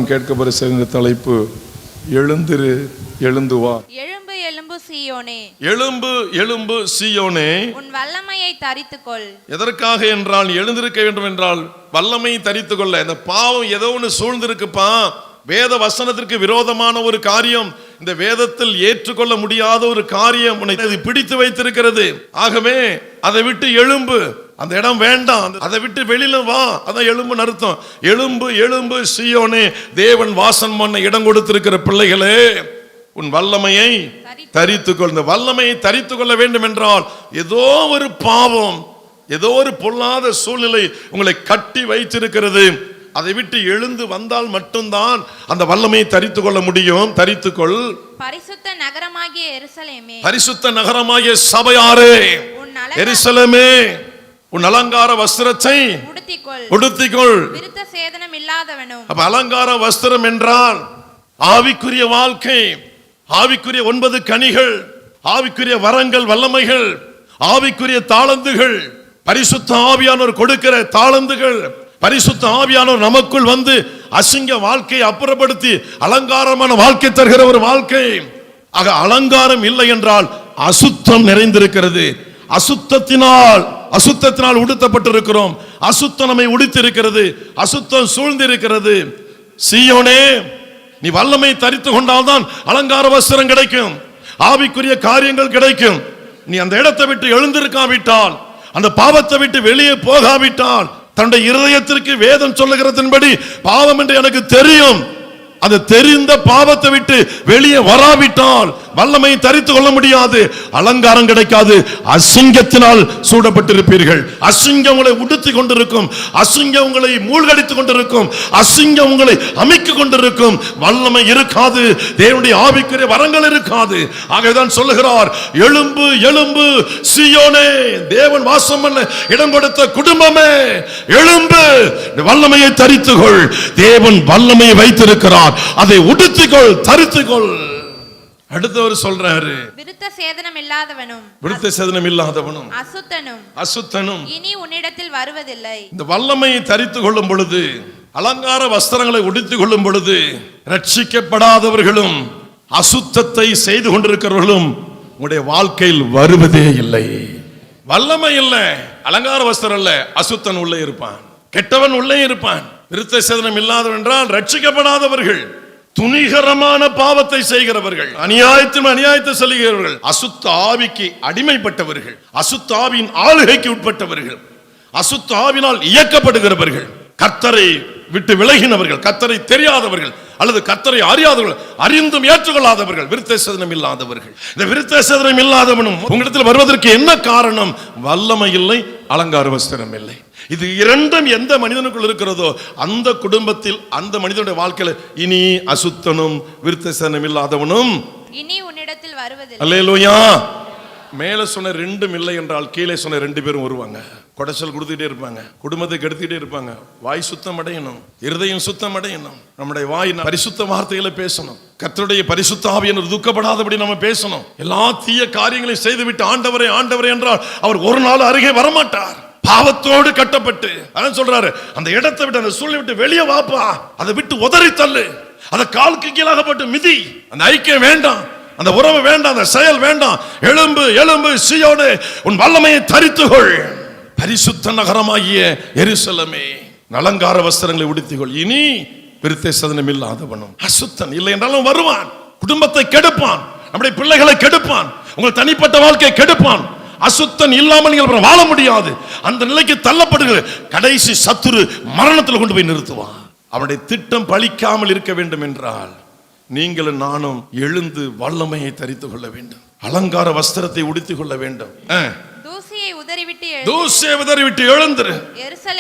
நாம் கேட்க போற சிறந்த தலைப்பு எழுந்திரு எழுந்து வா. எழும்பு எழும்பு சீயோனே, எழும்பு எழும்பு சீயோனே, உன் வல்லமையை தரித்துக்கொள். எதற்காக என்றால் எழுந்திருக்க வேண்டும் என்றால் வல்லமையை தரித்துக்கொள்ள. இந்த பாவம் ஏதோ ஒன்று சூழ்ந்திருக்குப்பா, வேத வசனத்திற்கு விரோதமான ஒரு காரியம், இந்த வேதத்தில் ஏற்றுக்கொள்ள முடியாத ஒரு காரியம் உன்னை பிடித்து வைத்திருக்கிறது. ஆகவே அதை விட்டு எழும்பு, அந்த இடம் வேண்டாம், அதை விட்டு வெளியில வா. அதான் எழும்பு அர்த்தம். எழும்பு எழும்பு சீயோனே, தேவன் வாசம் பண்ண இடம் கொடுத்திருக்கிற பிள்ளைகளே, உன் வல்லமையை தரித்துக்கொள். இந்த வல்லமையை தரித்துக்கொள்ள வேண்டும் என்றால் ஏதோ ஒரு பாவம், ஏதோ ஒரு பொல்லாத சூழ்நிலை உங்களை கட்டி வைத்திருக்கிறது. அதை விட்டு எழுந்து வந்தால் மட்டும்தான் அந்த வல்லமையை தரித்துக் கொள்ள முடியும். தரித்துக்கொள். பரிசுத்த நகரமாகிய எருசலேமே, பரிசுத்த நகரமாகிய சபையாரே, எருசலேமே, உன் அலங்கார வஸ்திரத்தை உடுத்திக்கொள். விருத்த சேதனம் இல்லாதவனும். அப்ப அலங்கார வஸ்திரம் என்றால் ஆவிக்குரிய வாழ்க்கை, ஆவிக்குரிய 9 கனிகள், ஆவிக்குரிய வரங்கள், வல்லமைகள், ஆவிக்குரிய தாளந்துகள், பரிசுத்த ஆவியானவர் கொடுக்கிற தாளந்துகள். பரிசுத்த ஆவியானவர் நமக்குள் வந்து அசிங்க வாழ்க்கையை அப்புறப்படுத்தி அலங்காரமான வாழ்க்கை தருகிற ஒரு வாழ்க்கை. ஆக அலங்காரம் இல்லை என்றால் அசுத்தம் நிறைந்திருக்கிறது. அசுத்தத்தினால் உடுத்தப்பட்டிருக்கிறோம். அசுத்தம் நம்மை உடுத்திருக்கிறது, அசுத்தம் சூழ்ந்திருக்கிறது. சீயோனே, நீ வல்லமை தரித்து கொண்டால்தான் அலங்கார வஸ்திரம் கிடைக்கும், ஆவிக்குரிய காரியங்கள் கிடைக்கும். நீ அந்த இடத்தை விட்டு எழுந்திருக்காவிட்டால், அந்த பாவத்தை விட்டு வெளியே போகாவிட்டால், தன்னுடைய இருதயத்திற்கு வேதம் சொல்லுகிறதின்படி பாவம் என்று எனக்கு தெரியும், அது தெரிந்த பாவத்தை விட்டு வெளியே வராவிட்டால் வல்லமையை தரித்து கொள்ள முடியாது, அலங்காரம் கிடைக்காது. அசிங்கத்தினால் சூடப்பட்டிருப்பீர்கள். அசிங்கம் உங்களை உடுத்தி கொண்டிருக்கும், அசிங்கம் உங்களை மூழ்கடித்துக் கொண்டிருக்கும், அசிங்கம் உங்களை அமைக்க கொண்டிருக்கும். வல்லமை இருக்காது, தேவனுடைய ஆவிக்குரிய வரங்கள் இருக்காது. ஆகவேதான் சொல்லுகிறார், எழும்பு எழும்பு சீயோனே, தேவன் வாசம் பண்ண இடம் கொடுத்த குடும்பமே, எழும்பு, வல்லமையை தரித்துக்கொள். தேவன் வல்லமையை வைத்திருக்கிறார், அதை உடுத்திக்கொள், தரித்துக்கொள். அடுத்தவர் சொல்றாரு, விருத்த சேதனம் இல்லாதவனும், விருத்த சேதனம் இல்லாதவனும், அசுத்தனும் இனி உன்னிடத்தில் வருவதில்லை. இந்த வல்லமையை தரித்துக் கொள்ளும் பொழுது, அலங்கார வஸ்திரங்களை உடுத்திக் கொள்ளும் பொழுது, ரட்சிக்கப்படாதவர்களும் அசுத்தத்தை செய்து கொண்டிருக்கிறவர்களும் உங்களுடைய வாழ்க்கையில் வருவதே இல்லை. வல்லமை இல்லை, அலங்கார வஸ்திரம் இல்ல, அசுத்தன் உள்ளே இருப்பான், கெட்டவன் உள்ளே இருப்பான். விருத்த சேதனம் இல்லாதவன் என்றால் ரட்சிக்கப்படாதவர்கள், துணிகரமான பாவத்தை செய்கிறவர்கள், அநியாயத்தை செய்கிறவர்கள், அசுத்த ஆவிக்கு அடிமைப்பட்டவர்கள், அசுத்த ஆவியின் ஆளுகைக்கு உட்பட்டவர்கள், அசுத்த ஆவினால் இயக்கப்படுகிறவர்கள், கர்த்தரை விட்டு விலகினவர்கள், கர்த்தரை தெரியாதவர்கள் அல்லது கர்த்தரை அறியாதவர்கள், அறிந்தும் ஏற்றுக்கொள்ளாதவர்கள், விருத்த சேதனம் இல்லாதவர்கள். இந்த விருத்த சேதனம் இல்லாதவனும் உங்களிடத்தில் வருவதற்கு என்ன காரணம்? வல்லமை இல்லை, அலங்கார வஸ்திரம் இல்லை. இது இரண்டும் எந்த மனிதனுக்குள் இருக்கிறதோ அந்த குடும்பத்தில், அந்த மனிதனுடைய வாழ்க்கையில் இனி அசுத்தனும் விருத்த சேதனம் இல்லாதவனும் இனி உன்னிடத்தில் வருவதில்லை. அல்லேலூயா. மேல சொன்ன ரெண்டும் இல்லை என்றால் கீழே சொன்ன 2 பேரும் வருவாங்க. கொடைச்சல் கொடுத்துட்டே இருப்பாங்க, குடும்பத்தை கெடுத்துட்டே இருப்பாங்க. வாய் சுத்தம் அடையணும், இருதயம் சுத்தம் அடையணும். நம்முடைய வாய் பரிசுத்த வார்த்தைகளை பேசணும், கர்த்தருடைய பரிசுத்த ஆவியினர் துக்கப்படாதபடி நம்ம பேசணும். எல்லா தீய காரியங்களையும் செய்துவிட்டு ஆண்டவரே ஆண்டவரே என்றால் அவர் ஒரு நாள் அருகே வரமாட்டார். பாவத்தோடு கட்டப்பட்டு அதான் சொல்றாரு, அந்த இடத்தை விட்டு, அந்த சூழ்நிலை விட்டு வெளியே வாப்பா, அதை விட்டு உதறி தள்ளு, அதை காலுக்கு கீழாகப்பட்டு மிதி. அந்த ஐக்கியம் வேண்டாம், அந்த உறவு வேண்டாம், அந்த செயல் வேண்டாம். எழும்பு எழும்பு சீயோனே, உன் வல்லமையை தரித்துக்கொள். பரிசுத்த நகரமாகிய எருசலேமே, அலங்கார வஸ்திரங்களை உடுத்திக்கொள். இனி விருத்த சேதனம் இல்லாதவனும் அசுத்தன் இல்லை என்றாலும் வருவான், குடும்பத்தை கெடுப்பான், நம்முடைய பிள்ளைகளை கெடுப்பான், உங்கள் தனிப்பட்ட வாழ்க்கையை கெடுப்பான். அசுத்தன் இல்லாமல் நீங்கள் வாழ முடியாது. அந்த நிலைக்கு தள்ளப்படுகிற கடைசி சத்துரு மரணத்தில் கொண்டு போய் நிறுத்துவான். அவனுடைய திட்டம் பலிக்காமல் இருக்க வேண்டும் என்றால் நீங்களும் நானும் எழுந்து வல்லமையை தரித்துக் கொள்ள வேண்டும், அலங்கார வஸ்திரத்தை உடுத்திக் கொள்ள வேண்டும். தூசியை உதறிவிட்டு எழுந்துரு.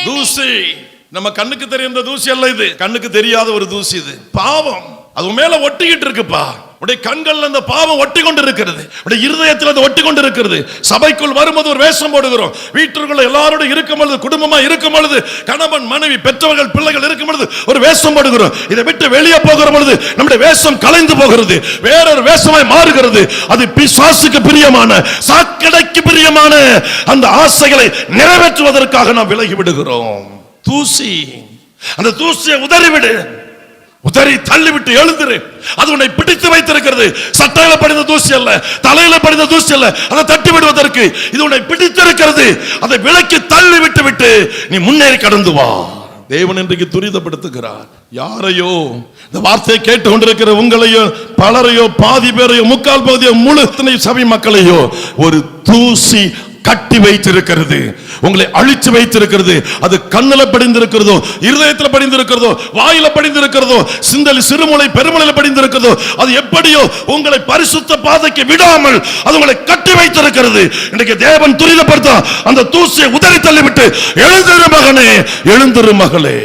தூசி நம்ம கண்ணுக்கு தெரிந்த தூசி அல்ல, இது கண்ணுக்கு தெரியாத ஒரு தூசி. இது பாவம், அது மேல ஒட்டிக்கிட்டு இருக்குப்பா. உடைய கண்கள் அந்த பாவம் ஒட்டி கொண்டு இருக்கிறது, உடைய இருதயத்தில் அது ஒட்டி கொண்டு இருக்கிறது. சபைக்குள் வரும்போது ஒரு வேஷம் போடுகிறோம், வீட்டுக்குள்ள எல்லாரோடும் இருக்கும் பொழுது, குடும்பமா இருக்கும் பொழுது, கணவன் மனைவி பெற்றவர்கள் பிள்ளைகள் இருக்கும் பொழுது ஒரு வேஷம் போடுகிறோம். இதை விட்டு வெளியே போகிற பொழுது நம்முடைய வேஷம் கலைந்து போகிறது, வேறொரு வேஷமாய் மாறுகிறது. அது பிசாசுக்கு பிரியமான, சாக்கடைக்கு பிரியமான அந்த ஆசைகளை நிறைவேற்றுவதற்காக நாம் விலகி விடுகிறோம். தூசி, அந்த தூசியை உதறிவிடு. உதறி தள்ளிவிட்டு எழுந்திரு. அது உன்னை பிடித்து வைத்திருக்கிறது. சட்டையில படிந்த தூசி அல்ல, தலையில படிந்த தூசி அல்ல, அதை தட்டி விடுவதற்கு இது உன்னை பிடித்திருக்கிறது. அதை விலக்கி தள்ளி விட்டு நீ முன்னேறி கடந்து வா. தேவன் இன்றைக்கு துரிதப்படுத்துகிறார். யாரையோ இந்த வார்த்தையை கேட்டு கொண்டிருக்கிற உங்களையோ, பலரையோ, பாதி பேரையோ, முக்கால் பகுதியோ, முழு சபை மக்களையோ ஒரு தூசி கட்டி வைத்திருக்கிறது, உங்களை அழிச்சு வைத்திருக்கிறது. அது கண்ணுல படிந்திருக்கிறதோ, இருதயத்துல படிந்திருக்கிறதோ, வாயில படிந்திருக்கிறதோ, சிந்தலி சிறுமூளை பெருமூளையில படிந்திருக்கிறதோ, அது எப்படியோ உங்களை பரிசுத்த பாதைக்கு விடாமல் அது உங்களை கட்டி வைத்திருக்கிறது. இன்னைக்கு தேவன் துரிதப்படுத்த அந்த தூசியை உதறி தள்ளிவிட்டு எழுந்திரு மகனே, எழுந்திரு மகளே.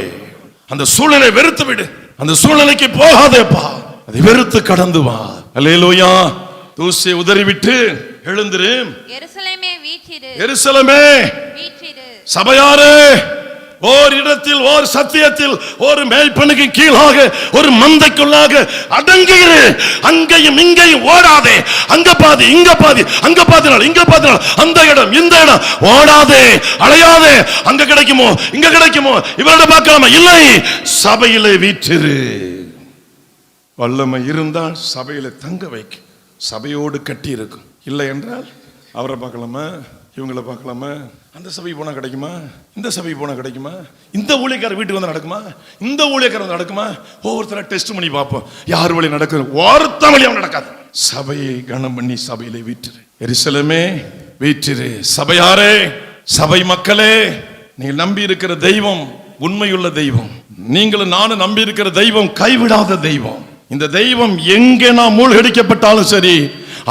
அந்த சூழ்நிலை வெறுத்து விடு. அந்த சூழ்நிலைக்கு போகாதேப்பா, அதை வெறுத்து கடந்து வா. அல்லேலூயா. தூசியை உதறிவிட்டு எழுந்திரு. எருசலேமே வீற்றிரு, எருசலேமே வீற்றிரு. சபையாரே, ஓர் இடத்தில், ஓர் சத்தியத்தில், ஒரு மேய்ப்பனுக்கு கீழாக, ஒரு மந்தைக்குள்ளாக அடங்கியிரு. அங்கேயும் இங்கேயும் ஓடாதே. அங்க பாதி, இங்க பாதி, அங்க பாதினால், இங்க பாதினால், அந்த இடம், இந்த இடம், ஓடாதே, அலையாதே. அங்க கிடைக்குமோ, இங்க கிடைக்குமோ, இவரோட பார்க்கலாமா? இல்லை, சபையிலே வீற்றிரு. வல்லமை இருந்தால் சபையில தங்க வைக்கும், சபையோடு கட்டி இருக்கும். இல்லை என்றால் அவரை பார்க்கலாமா, இவங்களை பார்க்கலாமா, அந்த சபை போனா கிடைக்குமா, இந்த சபை போனா கிடைக்குமா, இந்த ஊழியக்காரர் வீட்டுக்கு வந்து நடக்குமா, இந்த ஊழியக்காரர் வந்து நடக்குமா, ஒவ்வொருத்தர டெஸ்ட் பண்ணி பார்ப்போம் யார் வழி நடக்குது. ஒருத்த வழி அவன் நடக்காது. சபையை கனம் பண்ணி சபையிலே வீற்றிரு. எருசலேமே வீற்றிரு. சபையாரே, சபை மக்களே, நீங்கள் நம்பி இருக்கிற தெய்வம் உண்மையுள்ள தெய்வம். நீங்களும் நானும் நம்பி இருக்கிற தெய்வம் கைவிடாத தெய்வம். இந்த தெய்வம் எங்கே நாம் மூழ்கடிக்கப்பட்டாலும் சரி,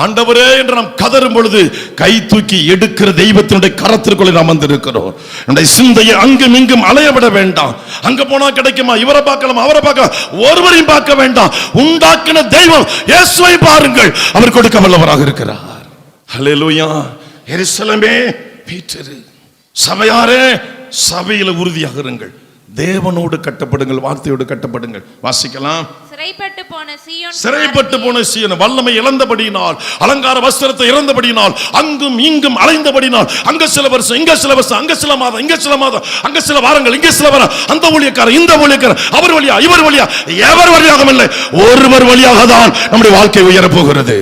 ஆண்டவரே என்று நாம் கதறும் பொழுது கை தூக்கி எடுக்கிற தெய்வத்தினுடைய கரத்திற்குள்ளே நாம் வந்திருக்கிறோம். நம்முடைய சிந்தையை அங்கும் இங்கும் அலைய விட வேண்டாம். அங்க போனா கிடைக்குமா, இவரை பார்க்கலாம், அவரை பார்க்கலாம், ஒருவரையும் பார்க்க வேண்டாம். உண்டாக்கின தெய்வம் இயேசுவை பாருங்கள், அவர் கொடுக்க வல்லவராக இருக்கிறார். ஹல்லேலூயா. எருசலேமே வீற்றிரு. சபையாரே, சபையில உறுதியாக இருங்கள். தேவனோடு கட்டப்படுங்கள், வார்த்தையோடு கட்டப்படுங்கள். வாசிக்கலாம். சிறைப்பட்டு போன சீயோன் வல்லமை இழந்தபடியினால், அலங்கார வஸ்திரத்தை இழந்தபடியினால், அங்கும் இங்கும் அலைந்தபடியினால், அங்க சில வருஷம், இங்க சில வருஷம், அங்க சில மாதம், இங்க சில மாதம், அங்க சில வாரங்கள், இங்க சில வாரம், அந்த ஊழியக்காரர், இந்த ஊழியக்காரர், அவர் வழியா, இவர் வழியா, எவர் வழியாக இல்லை, ஒருவர் வழியாக தான் நம்முடைய வாழ்க்கை உயர போகிறது.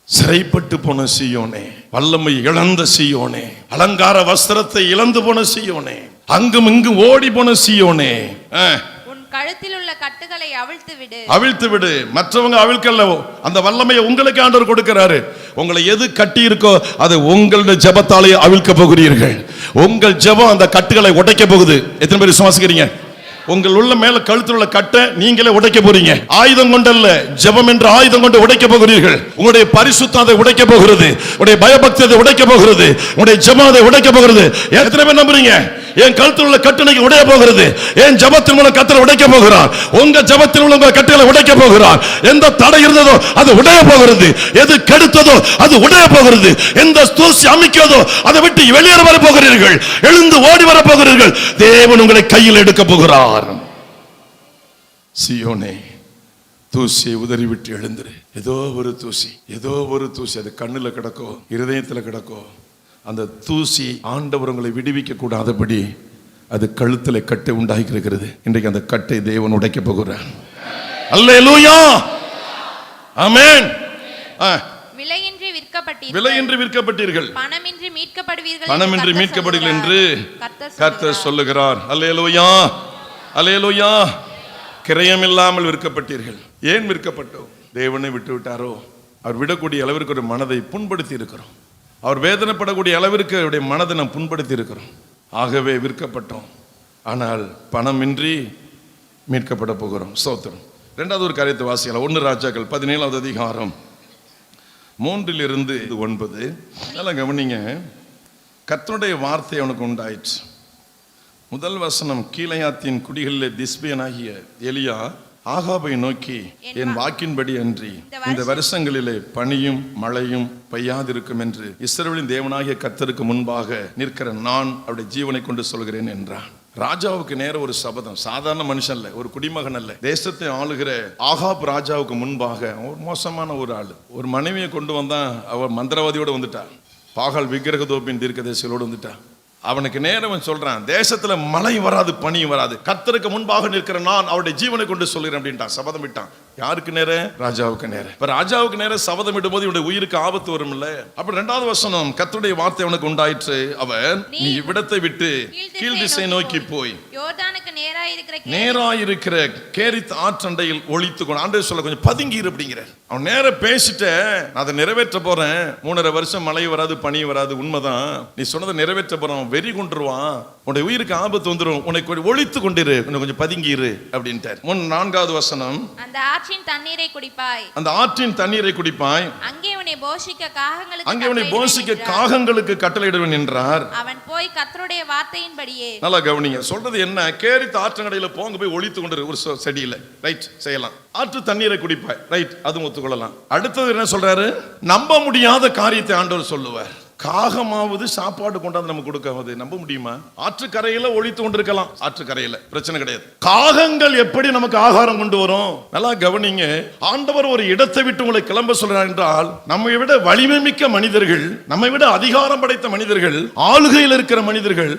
சிறைப்பட்டு போன சீயோனே, வல்லமை இழந்த சீயோனே, அலங்கார வஸ்திரத்தை இழந்து போன சீயோனே, அங்கும் இங்கும் ஓடி போன சீயோனே, உன் கழுத்தில் உள்ள கட்டுகளை அவிழ்த்து விடு. மற்றவங்க அவிழ்க்கல, அந்த வல்லமையை உங்களுக்கு ஆண்டவர் கொடுக்கிறாரு. உங்களை எது கட்டி இருக்கோ அது உங்களுடைய ஜெபத்தாலே அவிழ்க்க போகிறீர்கள். உங்கள் ஜெபம் அந்த கட்டுகளை உடைக்க போகுது. எத்தனை பேர் விசுவாசிக்கிறீங்க? உங்கள் உள்ள மேல கழுத்தில் உள்ள கட்டை நீங்களே உடைக்க போறீங்க. ஆயுதம் கொண்டல்ல, ஜெபம் என்ற ஆயுதம் கொண்டு உடைக்க போகிறீர்கள். உங்களுடைய பரிசுத்தம் அதை உடைக்க போகிறது, உங்களுடைய பயபக்தி அதை உடைக்க போகிறது, உங்களுடைய ஜெபம் அதை உடைக்க போகிறது. எத்தனை பேர் நம்புறீங்க? என் கழுத்தில் உள்ள கட்டணைக்கு உடைய போகிறது. என் ஜெபத்தின் மூலம் கட்டளை உடைக்க போகிறார். உங்க ஜெபத்தின் மூலம் உங்க கட்டளை உடைக்க போகிறார். எந்த தடை இருந்ததோ அது உடைய போகிறது. எது கெடுத்ததோ அது உடைய போகிறது. எந்த தூசி அமைக்கிறதோ அதை விட்டு வெளியேற வர போகிறீர்கள். எழுந்து ஓடி வர போகிறீர்கள். தேவன் உங்களை கையில் எடுக்க போகிறார். சீயோனே, தூசியை உதறி விட்டு எழுந்துரு. ஏதோ ஒரு தூசி அது கண்ணுல கிடக்கோ, இருதயத்துல கிடக்கோ, அந்த தூசி ஆண்டவர் உங்களை விடுவிக்க கூடாதபடி அது கழுத்துல கட்டை உண்டாகி இருக்கிறது. இன்றைக்கு அந்த கட்டை தேவன் உடைக்க போகிறார். அல்லேலூயா, ஆமென். விலையின்றி விற்கப்பட்டீர்கள், பணமின்றி மீட்கப்படுவீர்கள் என்று கர்த்தர் சொல்லுகிறார். அல்லேலூயா, அல்லேலூயா. கிரயம் இல்லாமல் விற்கப்பட்டீர்கள். ஏன் விற்கப்பட்டோம்? தேவனை விட்டு விட்டாரோ? அவர் விடக்கூடிய அளவிற்கு ஒரு மனதை புண்படுத்தி இருக்கிறோம். அவர் வேதனைப்படக்கூடிய அளவிற்கு அவருடைய மனதை நாம் புண்படுத்தி இருக்கிறோம். ஆகவே விற்கப்பட்டோம். ஆனால் பணமின்றி மீட்கப்பட போகிறோம். ஸ்தோத்திரம். இரண்டாவது ஒரு காரியத்தை வாசிக்கலாம். 1 ராஜாக்கள் 17வது அதிகாரம் 3 to 9. நல்லா கவனிங்க. கர்த்தருடைய வார்த்தை அவனுக்கு உண்டாயிற்று. முதல் வசனம், கீலேயாத்தின் குடிகளிலே திஸ்பியனாகிய எலியா ஆகாபை நோக்கி, என் வாக்கின்படி அன்றி இந்த வருஷங்களிலே பனியும் மழையும் பெய்யாதிருக்கும் என்று இஸ்ரவேலின் தேவனாகிய கர்த்தருக்கு முன்பாக நிற்கிற நான் அவருடைய ஜீவனை கொண்டு சொல்கிறேன் என்றான். ராஜாவுக்கு நேர ஒரு சபதம். சாதாரண மனுஷன் அல்ல, ஒரு குடிமகன் அல்ல, தேசத்தை ஆளுகிற ஆகாப் ராஜாவுக்கு முன்பாக ஒரு மோசமான ஒரு ஆளு. ஒரு மனைவியை கொண்டு வந்தான். அவர் மந்திரவாதியோடு வந்துட்டா. பாகால் விக்கிரக தோப்பின் தீர்க்கதரிசிகளோடு வந்துட்டா. அவனுக்கு நேரம் சொல்றான், தேசத்துல மழை வராது, பனியும் வராது, கர்த்தருக்கு முன்பாக நிற்கிற நான் அவருடைய ஜீவனை கொண்டு சொல்கிறேன் அப்படின்ட்டான். சபதம் விட்டான். யாருக்கு நேரம்? ராஜாவுக்கு நேரம். இப்ப ராஜாவுக்கு நேரம் சபதம் இடும் போது இவனுடைய உயிருக்கு ஆபத்து வரும் இல்ல. அப்ப 2வது வசனம், கர்த்தருடைய வார்த்தை அவனுக்கு உண்டாயிற்று. அவன், நீ இவ்விடத்தை விட்டு கீழ் திசை நோக்கி போய் யோர்தானுக்கு நேராயிருக்கிற கேரித் ஆற்றண்டையில் ஒளித்துக்கொண்டு, ஆண்டவர் சொல்ல கொஞ்சம் பதுங்கி அப்படிங்கிற. அவன் நேர பேசிட்ட, நான் அதை நிறைவேற்ற போறேன். 3.5 வருஷம் மழை வராது, பனி வராது, உண்மைதான். நீ சொன்னதை நிறைவேற்ற போறான், வெறி கொண்டுருவான், உன்னுடைய உயிருக்கு ஆபத்து வந்துடும், உனக்கு ஒளித்து கொண்டிரு, கொஞ்சம் பதுங்கிரு அப்படின்ட்டார். 4வது வசனம், அந்த ஆற்றின் தண்ணீரை குடிப்பாய், அந்த ஆற்றின் தண்ணீரை குடிப்பாய், அங்கே உன்னை போஷிக்க காகங்களுக்கு கட்டளையிடுவேன் என்றார். அவன் போய் கர்த்தருடைய வார்த்தையின்படியே. நல்லா கவனிங்க, சொல்றது என்ன? கேரித் ஆற்றங்கரையில போங்க, போய் ஒளித்து கொண்டிரு ஒரு செடியில, ரைட், செய்யலாம். ஆற்று தண்ணீரை குடிப்பாய், ரைட், அதுவும் ஒத்துக்கொள்ளலாம். அடுத்தது என்ன சொல்றாரு? நம்ப முடியாத காரியத்தை ஆண்டவர் சொல்லுவார். காகமாவது சாப்பாடு கொண்டாந்து நமக்கு கொடுக்காது, நம்ப முடியுமா? ஆற்றுக்கரையில ஒளித்து கொண்டிருக்கலாம், ஆற்றுக்கரையில பிரச்சனை கிடையாது. காகங்கள் எப்படி நமக்கு ஆகாரம் கொண்டு வரும்? நல்லா கவனிங்க. ஆண்டவர் ஒரு இடத்தை விட்டு உங்களை கிளம்ப சொல்றார் என்றால், நம்மை விட வலிமை மிக்க மனிதர்கள், நம்மை விட அதிகாரம் படைத்த மனிதர்கள், ஆளுகையில் இருக்கிற மனிதர்கள்,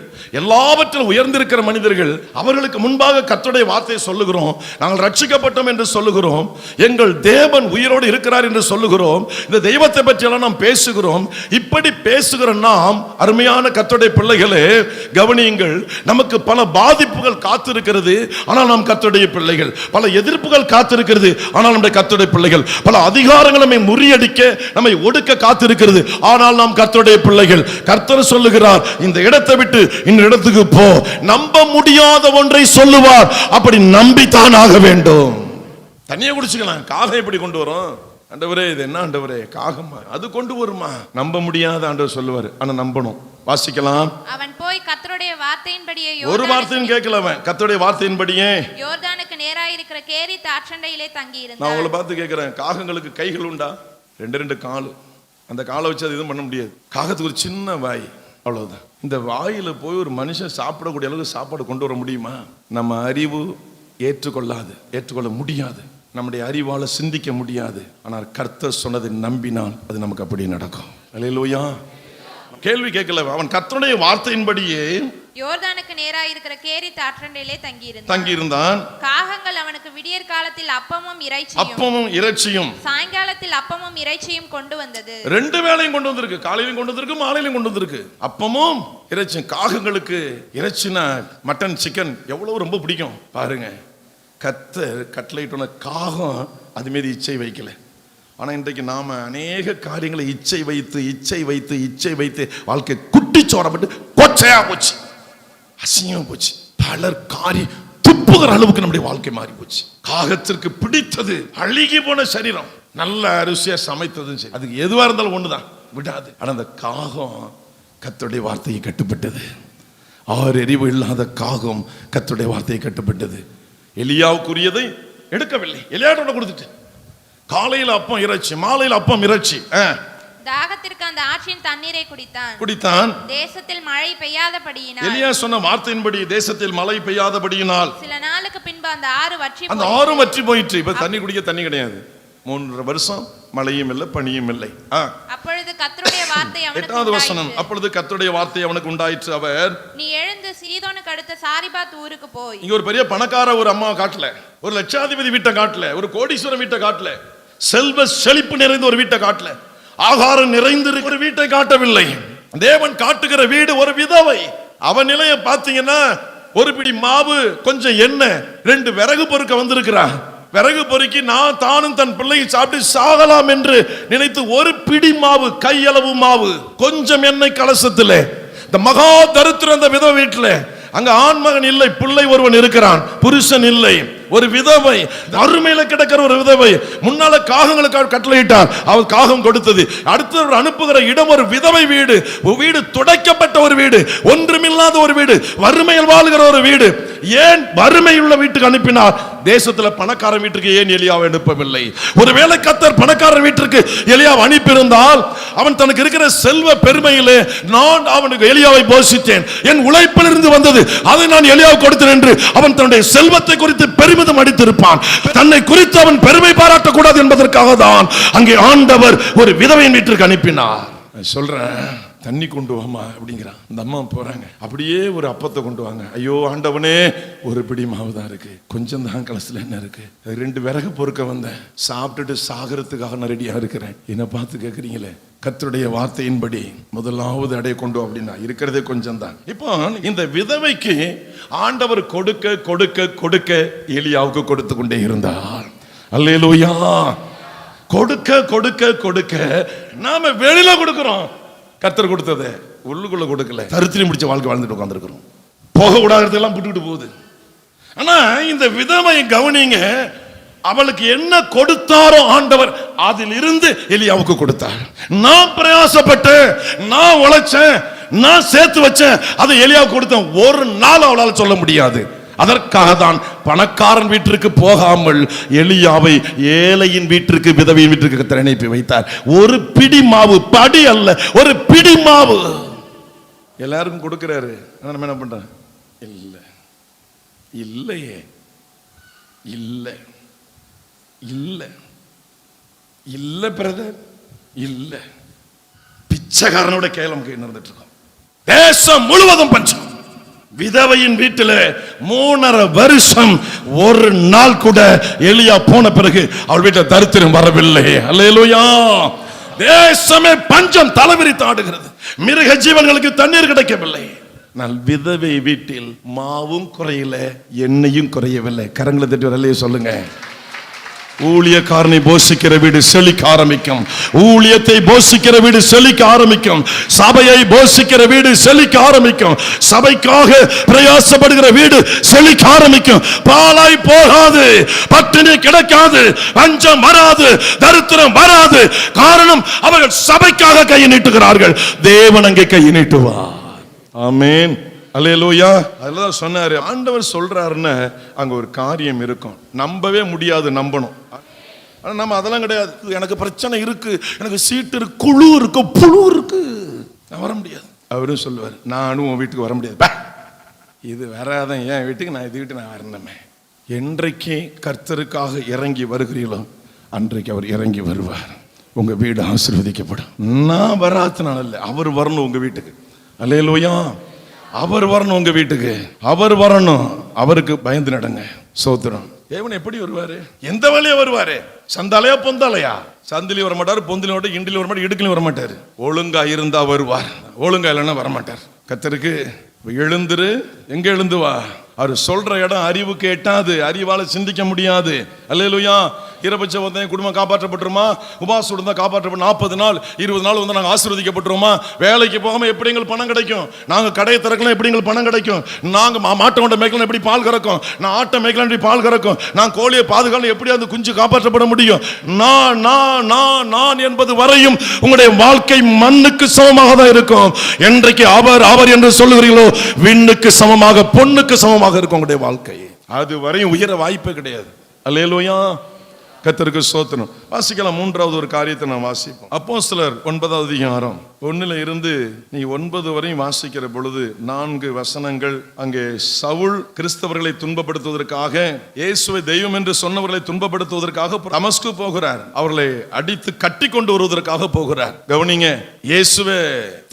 எல்லாவற்றிலும் உயர்ந்திருக்கிற மனிதர்கள், அவர்களுக்கு முன்பாக கர்த்தருடைய வார்த்தையை சொல்லுகிறோம். நாங்கள் ரட்சிக்கப்பட்டோம் என்று சொல்லுகிறோம், எங்கள் தேவன் உயிரோடு இருக்கிறார் என்று சொல்லுகிறோம், இந்த தெய்வத்தை பற்றி எல்லாம் நாம் பேசுகிறோம். இப்படி பேசுகிற நாம், அருமையான கர்த்தருடைய பிள்ளைகளே, கவனியுங்கள். நமக்கு பல பாதிப்புகள் காத்திருக்கிறது, ஆனால் நாம் கர்த்தருடைய பிள்ளைகள். பல எதிர்ப்புகள் காத்திருக்கிறது, ஆனால் நம்முடைய கர்த்தருடைய பிள்ளைகள். பல அதிகாரங்கள் நம்மை முறியடிக்க, நம்மை ஒடுக்க காத்திருக்கிறது, ஆனால் நாம் கர்த்தருடைய பிள்ளைகள். கர்த்தர் சொல்லுகிறார், இந்த இடத்தை விட்டு இந்த இடத்துக்கு போ. நம்ப முடியாத ஒன்றை சொல்லுவார், அப்படி நம்பித்தான் ஆக வேண்டும். தண்ணியை குடிச்சுக்கலாம், காகம் எப்படி கொண்டு வரும்? ஆண்டவரே, இது என்ன ஆண்டவரே, காகமா? அது கொண்டு வருமா? நம்ப முடியாத ஆண்டவர் சொல்லுவார், ஆனா நம்பணும். வாசிக்கலாம். அவன் போய் கர்த்தருடைய வார்த்தையின்படியே, ஒரு வார்த்தையும் கேட்கல அவன், கர்த்தருடைய வார்த்தையின்படியே யோர்தானுக்கு நேராயிருக்கிற கேரித் ஆற்றண்டையிலே தங்கி இருந்தான். நான் உங்களை பார்த்து கேட்கிறேன், காகங்களுக்கு கைகள் உண்டா? 2 கால். அந்த காலை வச்சு அது எதுவும் பண்ண முடியாது. காகத்துக்கு ஒரு சின்ன வாய், அவ்வளவுதான். இந்த வாயில போய் ஒரு மனுஷன் சாப்பிடக்கூடிய அளவுக்கு சாப்பாடு கொண்டு வர முடியுமா? நம்ம அறிவு ஏற்றுக்கொள்ள முடியாது. நம்முடைய அறிவால சிந்திக்க முடியாது. ஆனால் கர்த்தர் சொன்னதை நம்பினால் அது நமக்கு அப்படி நடக்கும். அல்லேலூயா. கேள்வி கேட்கல, அவன் கர்த்தருடைய வார்த்தையின்படியே யோர்தானுக்கு நேராயிருக்கிற கேரித் ஆற்றண்டையிலே தங்கி இருந்தான். காகங்கள் அவனுக்கு விடியற் காலத்தில் அப்பமும் இறைச்சியும் சாயங்காலத்தில் அப்பமும் இறைச்சியும் கொண்டு வந்தது. 2 வேளையும் கொண்டு வந்திருக்கு, காலையிலும் கொண்டு வந்திருக்கு, மாலையிலும் கொண்டு வந்திருக்கு. அப்பமும் இறைச்சியும். காகங்களுக்கு இறைச்சினா மட்டன், சிக்கன் எவ்வளவு ரொம்ப பிடிக்கும் பாருங்க. கர்த்தர் கட்டளையிட்ட காகம் அது மீது இச்சை வைக்கல. ஆனா இன்றைக்கு நாம அநேக காரியங்களை இச்சை வைத்து வாழ்க்கை குட்டிச்சோரப்பட்டு கொச்சையா போச்சு, அசிங்கமா போச்சு. பலர் காரி துப்புகிற அளவுக்கு நம்முடைய வாழ்க்கை மாறி போச்சு. காகத்திற்கு பிடித்தது அழுகி போன சரீரம், நல்ல அரிசியா சமைத்ததும் சரி, அதுக்கு எதுவா இருந்தாலும் ஒண்ணுதான், விடாது. ஆனா அந்த காகம் கர்த்தருடைய வார்த்தையை கட்டுப்பட்டது. 6 அறிவு இல்லாத காகம் கர்த்தருடைய வார்த்தையை கட்டுப்பட்டது. எலியாவுக்குரியதை எடுக்கவில்லை, எலியாவோட கொடுத்துட்டு. காலையில் அப்பம் இறைச்சி, மாலையில் அப்பம் இறைச்சி. தாகத்திற்கு அந்த ஆற்றின் தண்ணீரை குடித்தான். தேசத்தில் மழை பெய்யாதபடியினால், எலியா சொன்ன வார்த்தையின்படி தேசத்தில் மழை பெய்யாதபடியினால் சில நாளுக்கு பின்பு அந்த ஆறு வற்றி போயிற்று. இப்ப தண்ணி குடிக்க தண்ணி கிடையாது. 3 வருஷம் மழையும் இல்லை, பனியும் இல்லை. அப்பொழுது கர்த்தருடைய வார்த்தை அவனுக்கு 8வது வசனம், அப்பொழுது கர்த்தருடைய வார்த்தை அவனுக்கு உண்டாயிற்று. அவர், நீ எழுந்து சீதோனுக்கு அடுத்த சாரிபாத் ஊருக்கு போய். இங்க ஒரு பெரிய பணக்கார ஒரு அம்மா காட்டல, ஒரு லட்சாதிபதி வீட்டை காட்டல, ஒரு கோடீஸ்வரன் வீட்டை காட்டல, செல்வ செழிப்பு நிறைந்த ஒரு வீட்டை காட்டல, ஆகாரம் நிறைந்திருக்கிற ஒரு வீட்டை காட்டவில்லை. தேவன் காட்டுகிற வீடு ஒரு விதவை. அவன் நிலையை பார்த்தீங்கன்னா, ஒரு பிடி மாவு, கொஞ்சம் எண்ணெய், 2 விறகு பொறுக்க வந்திருக்கிறா. விறகு பொறுக்கி நான் தானும் தன் பிள்ளையை சாப்பிட்டு சாகலாம் என்று நினைத்து ஒரு பிடி மாவு, கையளவு மாவு, கொஞ்சம் எண்ணெய் கலசத்தில், இந்த மகா தரித்திரம் அந்த விதவை வீட்டில். அங்க ஆண்மகன் இல்லை, பிள்ளை ஒருவன் இருக்கிறான், புருஷன் இல்லை. ஒரு விதவை, அருமையில கிடக்கிற ஒரு விதவை. முன்னால காகங்களுக்கு கட்டளையிட்டார், அவர் காகம் கொடுத்தது. அடுத்தவர் அனுப்புகிற இடம் ஒரு விதவை வீடு, வீடு துடைக்கப்பட்ட ஒரு வீடு, ஒன்றுமில்லாத ஒரு வீடு, வறுமையில் வாழ்கிற ஒரு வீடு. ஏன் வறுமை உள்ள வீட்டுக்கு அனுப்பினார்? தேசத்துல பணக்கார வீட்டுக்கு ஏன் எலியாவை அனுப்பவில்லை? ஒருவேளை கர்த்தர் பணக்கார வீட்டுக்கு எலியாவை அனுப்பியிருந்தால், அவன் தனக்கு இருக்கிற செல்வ பெருமையிலே, நான் அவனுக்கு எலியாவை போஷித்தேன், என் உழைப்பில் இருந்து வந்தது, அதை நான் எலியாவை கொடுத்தேன் என்று அவன் தன்னுடைய செல்வத்தை குறித்து பெருமிதம் அடித்திருப்பான். தன்னை குறித்து அவன் பெருமை பாராட்டக்கூடாது என்பதற்காக தான் அங்கே ஆண்டவர் ஒரு விதவையின் வீட்டிற்கு அனுப்பினார். சொல்றேன், தண்ணி கொண்டு வாமா அப்படிங்கிறான். இந்த அம்மா போறாங்க, அப்படியே ஒரு அப்பத்தை கொண்டு வாங்க. ஐயோ ஆண்டவனே, ஒரு பிடி மாவு தான் இருக்கு, கொஞ்சம் தான் கலசல என்ன இருக்கு, 2 விறகு பொறுக்க வந்தேன், சாப்பிட்டுட்டு சாகிறதுக்காக நான் ரெடியா இருக்கிறேன், என்ன பார்த்து கேட்குறீங்களே. கர்த்தருடைய வார்த்தையின்படி முதலாவது அடைய கொண்டு அப்படின்னா இருக்கிறதே கொஞ்சம் தான். இப்போ இந்த விதவைக்கு ஆண்டவர் கொடுக்க கொடுக்க கொடுக்க எலியாவுக்கு கொடுத்து கொண்டே இருந்தார். அல்லேலூயா. கொடுக்க கொடுக்க கொடுக்க நாம வெளியில கொடுக்கிறோம், கர்த்தர் கொடுத்ததை உள்ளுக்குள்ள கொடுக்கல. தரித்திரம் முடிச்ச வாழ்க்கை வாழ்ந்துட்டு உட்கார்ந்துருக்கிறோம். போக கூடாதெல்லாம் விட்டுக்கிட்டு போகுது. ஆனா இந்த விதவை கவனிங்க, அவளுக்கு என்ன கொடுத்தாரோ ஆண்டவர் அதில் இருந்து எலியாவுக்கு கொடுத்தார். நான் பிரயாசப்பட்டேன், நான் உழைச்சேன், நான் சேர்த்து வச்சேன், அதை எலியாவுக்கு கொடுத்தேன். ஒரு நாள் அவளால் சொல்ல முடியாது. அதற்காக தான் பணக்காரன் வீட்டிற்கு போகாமல் எலியாவை ஏழையின் வீட்டிற்கு, விதவையின் வீட்டிற்கு கர்த்தர் அனுப்பி வைத்தார். ஒரு பிடி மாவு, படி அல்ல, ஒரு பிடி மாவு எல்லாருக்கும் கொடுக்கிறாரு. நம்ம என்ன பண்றோம்? இல்லை இல்லையே, இல்லை இல்லை இல்லை பிரதர், இல்லை. பிச்சைக்காரனோட கேளம் நடந்துட்டு இருக்கோம். தேசம் முழுவதும் பஞ்சம். விதவையின் வீட்டில் 3.5 வருஷம் ஒரு நாள் கூட எலியா போன பிறகு அவள் வீட்டில் தரித்திரம் வரவில்லை. அல்லேலூயா. தேசமே பஞ்சம் தலைவிரித்து ஆடுகிறது. மிருக ஜீவன்களுக்கு தண்ணீர் கிடைக்கவில்லை. நான் விதவை வீட்டில் மாவும் குறையல, எண்ணெயும் குறையவில்லை. கரங்களை தட்டி வரலையே சொல்லுங்க. ஊழியக்காரனை போஷிக்கிற வீடு செழிக்க ஆரம்பிக்கும். ஊழியத்தை போஷிக்கிற வீடு செழிக்க ஆரம்பிக்கும். சபையை போஷிக்கிற வீடு செழிக்க ஆரம்பிக்கும். சபைக்காக பிரயாசப்படுகிற வீடு செழிக்க ஆரம்பிக்கும். பாழாய் போகாது, பட்டினி கிடைக்காது, பஞ்சம் வராது, தரித்திரம் வராது. காரணம் அவர்கள் சபைக்காக கையை நீட்டுகிறார்கள். தேவன் அங்கே கையை நீட்டுவார். ஆமென். அல்லேலூயா. அதெல்லாம் சொன்னாரு. ஆண்டவர் சொல்றாருன்னு அங்க ஒரு காரியம் இருக்கும். நம்பவே முடியாது, நம்பணும். ஆனா நம்ம அதெல்லாம் கிடையாது. எனக்கு பிரச்சனை இருக்கு, எனக்கு சீட்டு இருக்கு, குழு இருக்கு, புழு இருக்கு, நான் வர முடியாது. அவரும் சொல்லுவார், நானும் உன் வீட்டுக்கு வர முடியாது. இது வராதான் என் வீட்டுக்கு, நான் இது வீட்டு நான் வரணுமே. என்றைக்கு கர்த்தருக்காக இறங்கி வருகிறீங்களோ அன்றைக்கு அவர் இறங்கி வருவார். உங்க வீடு ஆசீர்வதிக்கப்படும். நான் வராதனால இல்லை, அவர் வரணும் உங்க வீட்டுக்கு. அல்லேலூயா. அவர் வரணும் உங்க வீட்டுக்கு, அவர் வரணும். அவருக்கு பயந்து நடங்க. சோத்திரம். தேவன் எப்படி வருவாரு? எந்த வழியா வருவாரு? சந்தாலையா பொந்தாலையா? சந்திலையும் வர மாட்டாரு, பொந்திலையும் வர, இண்டிலையும் வர மாட்டார், இடுக்கிலையும் வர மாட்டாரு. ஒழுங்கா இருந்தா வருவார், ஒழுங்கா இல்லைன்னா வரமாட்டார். கர்த்தருக்கு எழுந்துரு. எங்க எழுந்து வா? அவர் சொல்ற இடம் அறிவுக்கு எட்டாது, அறிவால சிந்திக்க முடியாது. அல்லேலூயா. இரபட்சம் வந்து குடும்பம் காப்பாற்றப்பட்டுருமா? உபாசம் இருந்தா காப்பாற்றப்படும். 40 நாள் 20 நாள் வந்து நாங்கள் ஆசீர்வதிக்கப்பட்டுருமா? வேலைக்கு போகாம எப்படி எங்களுக்கு பணம் கிடைக்கும்? நாங்கள் கடையை திறக்கலாம், எப்படி எங்களுக்கு பணம் கிடைக்கும்? நாங்கள் மாட்டை கொண்ட மேய்க்கலாம், எப்படி பால் கறக்கும்? நான் ஆட்டை மேய்க்கலாம், எப்படி பால் கறக்கும்? நான் கோழியை பாதுகாக்கலாம், எப்படி அந்த குஞ்சு காப்பாற்றப்பட முடியும்? நான் என்பது வரையும் உங்களுடைய வாழ்க்கை மண்ணுக்கு சமமாக தான் இருக்கும். என்றைக்கு அவர் அவர் என்று சொல்லுகிறீங்களோ விண்ணுக்கு சமமாக, பொண்ணுக்கு சமமாக இருக்கும் உங்களுடைய வாழ்க்கை. அது வரையும் உயர வாய்ப்பே கிடையாது. அல்லேலூயா. கர்த்தருக்கு ஸ்தோத்திரம். வாசிக்கலாம். 3வது ஒரு காரியத்தை நான் வாசிப்போம். அப்போஸ்தலர் 9வது அதிகாரம் 1 இருந்து நீ 9 வரையும் வாசிக்கிற பொழுது 4 வசனங்கள். அங்கே சவுல் கிறிஸ்தவர்களை துன்பப்படுத்துவதற்காக, இயேசுவை தெய்வம் என்று சொன்னவர்களை துன்பப்படுத்துவதற்காக தமஸ்கு போகிறார். அவர்களை அடித்து கட்டி கொண்டு வருவதற்காக போகிறார். கவனிங்க. இயேசுவே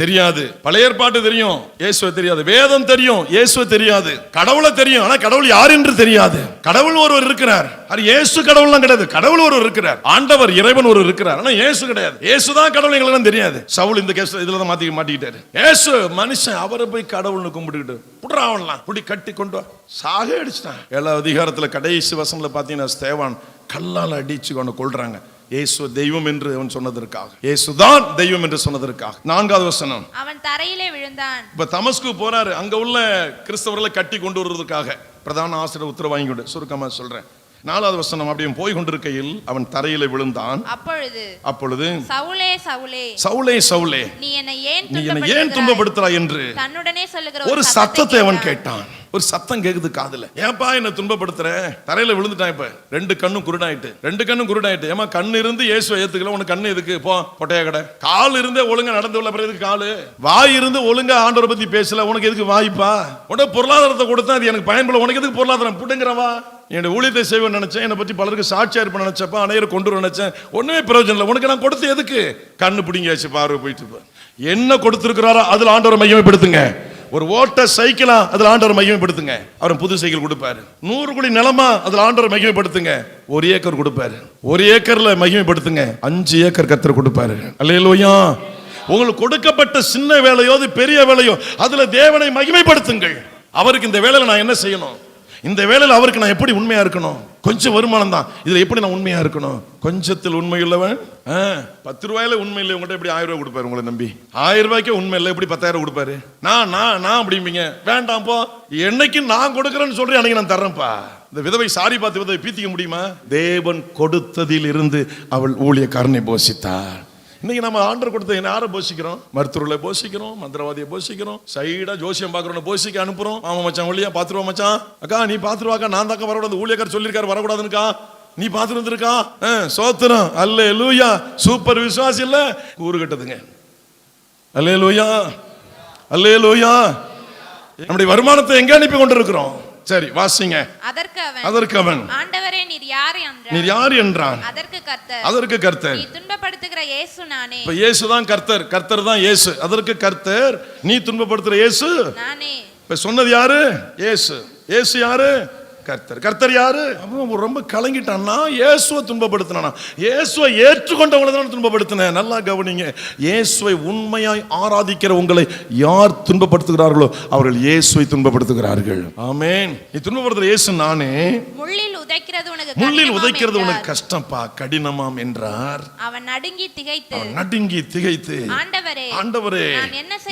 தெரியாது, பழைய ஏற்பாட்டு தெரியும், இயேசுவை தெரியாது. வேதம் தெரியும், இயேசுவை தெரியாது. கடவுளை தெரியும், ஆனா கடவுள் யார் என்று தெரியாது. கடவுள் ஒருவர் இருக்கிறார். அது இயேசு கடவுள்லாம் கிடையாது. கடவுள் ஒருவர் இருக்கிறார், ஆண்டவர் இறைவன் ஒருவர் இருக்கிறார். ஆனா இயேசு கிடையாது. இயேசுதான் கடவுள் எங்களுக்கு தெரியாது. சவுல் இந்த கேஸ் இதுல தான் மாட்டிக்கிட்டாரு. இயேசு மனுஷன், அவரை போய் கடவுள்னு கும்பிட்டுக்கிட்டு புடுறாவன்லாம் புடி கட்டி கொண்டு சாக அடிச்சிட்டான். 7வது அதிகாரத்துல கடைசி வசனத்துல பாத்தீங்கன்னா ஸ்தேவான் கல்லால் அடிச்சு கொண்டு கொள்றாங்க. இயேசு தெய்வம் என்று அவன் சொன்னதற்காக, இயேசுதான் தெய்வம் என்று சொன்னதற்காக. 4வது வசனம். அவன் தரையிலே விழுந்தான். இப்ப தமஸ்கு போறாரு. அங்க உள்ள கிறிஸ்தவர்களை கட்டி கொண்டு வருவதற்காக பிரதான ஆசிரியர் உத்தரவு வாங்கி கொண்டு, சுருக்கமா சொல்றேன். 4வது வசனம். அப்படியே போய் கொண்டிருக்கையில் அவன் தரையிலே விழுந்தான். அப்பொழுது சவுலே சவுலே, சவுலே சவுலே, நீ என்னை ஏன் துன்பப்படுத்துறாய் என்று தன்னுடனே சொல்லுகிற ஒரு சத்தத்தை அவன் கேட்டான். ஒரு சத்தம் கேக்குது காதுல. ஏன்பா என்ன துன்பப்படுத்துற? தரையில விழுந்துட்டான். இப்ப 2 கண்ணும் குருடாயிட்டு. ஏமா கண்ணு இருந்து இயேசுவை ஏத்துக்கல, உனக்கு கண்ணு எதுக்கு? போ பொட்டைய கடை. கால் இருந்தே ஒழுங்கா நடந்து உள்ள பிறகு காலு, வாய் இருந்து ஒழுங்கா ஆண்டவரை பத்தி பேசல, உனக்கு எதுக்கு வாய்ப்பா? உனக்கு பொருளாதாரத்தை கொடுத்தா அது எனக்கு பயன்பட, உனக்கு எதுக்கு பொருளாதாரம்? புடுங்கிறவா? என்னுடைய ஊழியத்தை செய்வேன் நினைச்சேன், என்னை பத்தி பலருக்கு சாட்சியா இருப்பேன் நினைச்சப்ப, அனைவரும் கொண்டு நினைச்சேன், ஒண்ணுமே பிரயோஜனம் இல்லை. உனக்கு நான் கொடுத்து எதுக்கு? கண்ணு பிடிங்கியாச்சு, பார்வை போயிட்டு. என்ன கொடுத்திருக்கிறாரோ அதுல ஆண்டவரை மகிமைப்படுத்துங்க. ஒரு ஓட்ட சைக்கிளா அதுல ஆண்டவரை மகிமைப்படுத்துங்க. அவர் புது சைக்கிள் கொடுப்பாரு. 100 குழி நிலமா அதுல ஆண்டவரை மகிமைப்படுத்துங்க. 1 ஏக்கர் கொடுப்பாரு. 1 ஏக்கர்ல மகிமைப்படுத்துங்க. 5 ஏக்கர் கர்த்தர் கொடுப்பாரு. அல்லேலூயா. உங்களுக்கு கொடுக்கப்பட்ட சின்ன வேலையோ பெரிய வேலையோ அதுல தேவனை மகிமைப்படுத்துங்கள். அவருக்கு இந்த வேலையில நான் என்ன செய்யணும், இந்த வேலையில அவருக்கு நான் எப்படி உண்மையா இருக்கணும். கொஞ்சம் வருமானம் தான், இதுல எப்படி நான் உண்மையா இருக்கணும். கொஞ்சத்தில் உண்மை உள்ளவன் 10 ரூபாயில உண்மை இல்லை. உங்கள்கிட்ட எப்படி 1000 ரூபாய் கொடுப்பாரு உங்களை நம்பி? 1000 ரூபாய்க்கு உண்மை இல்லை, எப்படி 10,000 கொடுப்பாரு? நான் அப்படிம்பீங்க. வேண்டாம் போ, என்னைக்கு நான் கொடுக்கறேன்னு சொல்றேன், அன்னைக்கு நான் தர்றேன்ப்பா. இந்த விதவை சாரி பார்த்து விதவை பீத்திக்க முடியுமா? தேவன் கொடுத்ததில் இருந்து அவள் ஊழியக்காரனை போஷித்தார். இன்னைக்கு நம்ம ஆண்டர் கொடுத்த யாரை போஷிக்கிறோம்? மருத்துவர்களை போஷிக்கிறோம், மந்திரவாதியை போஷிக்கிறோம், சைடா ஜோசியம் பாக்குறவனை போஷிக்க அனுப்புறோம். ஆமா மச்சான், ஒல்லியா பாத்துருவா மச்சான், அக்கா நீ பாத்துருவாக்கா, நான் தாக்க வரக்கூடாது, ஊழியக்காரர் சொல்லிருக்காரு வரக்கூடாதுன்னுக்கா, நீ பாத்துட்டு வந்திருக்கா. சோத்திரம், அல்லேலூயா. சூப்பர் விசுவாசி இல்ல, கூறு கட்டதுங்க. அல்லேலூயா, அல்லேலூயா. நம்முடைய வருமானத்தை எங்க அனுப்பி கொண்டிருக்கிறோம்? சரி வாசிங்க. அதற்கு அவன், ஆண்டவரே நீர் யார் என்றான். அதற்கு கர்த்தர், நீ துன்பப்படுத்துகிற இயேசு நானே. இப்ப இயேசு தான் கர்த்தர், கர்த்தர் தான் இயேசு. அதற்கு கர்த்தர், நீ துன்பப்படுத்துற இயேசு நானே. இப்ப சொன்னது யாரு? இயேசு. இயேசு யாரு? கர்த்தர். கர்த்தர் யாரு? அவன் ரொம்ப கலங்கிட்டான்னா இயேசுவை துன்பப்படுத்தினா. இயேசுவை ஏற்றுக்கொண்டவங்களை தான் துன்பப்படுத்தின. நல்லா கவனிங்க. இயேசுவை உண்மையாய் ஆராதிக்கிற உங்களை யார் துன்பப்படுத்துகிறார்களோ அவர்கள் இயேசுவை துன்பப்படுத்துகிறார்கள். ஆமென். நீ துன்பப்படுத்துற இயேசு நானே. முள்ளில் உதைக்கிறது உனக்கு கஷ்டப்பா, கடினமாம் என்றார். அவன் நடுங்கி திகைத்து ஆண்டவரே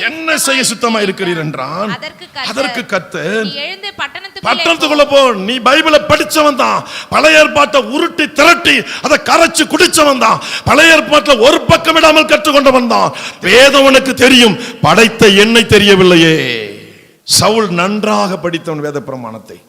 என்ன செய்ய சுத்தமா இருக்கிறீர் என்றான். அதற்கு கர்த்தர், எழுந்து பட்டணத்துக்குள்ள போ. நீ பைபிளை படிச்சவன் தான், பழைய ஏற்பாட்டை உருட்டி திரட்டி அதை கரைச்சு குடிச்சவன் தான், பழைய ஏற்பாட்டில் ஒரு பக்கம் விடாமல் கற்றுக்கொண்டவன் தான். வேதம் உனக்கு தெரியும், படைத்த என்னை தெரியவில்லையே. சவுல் நன்றாக படித்தவன், வேத பிரமாணத்தை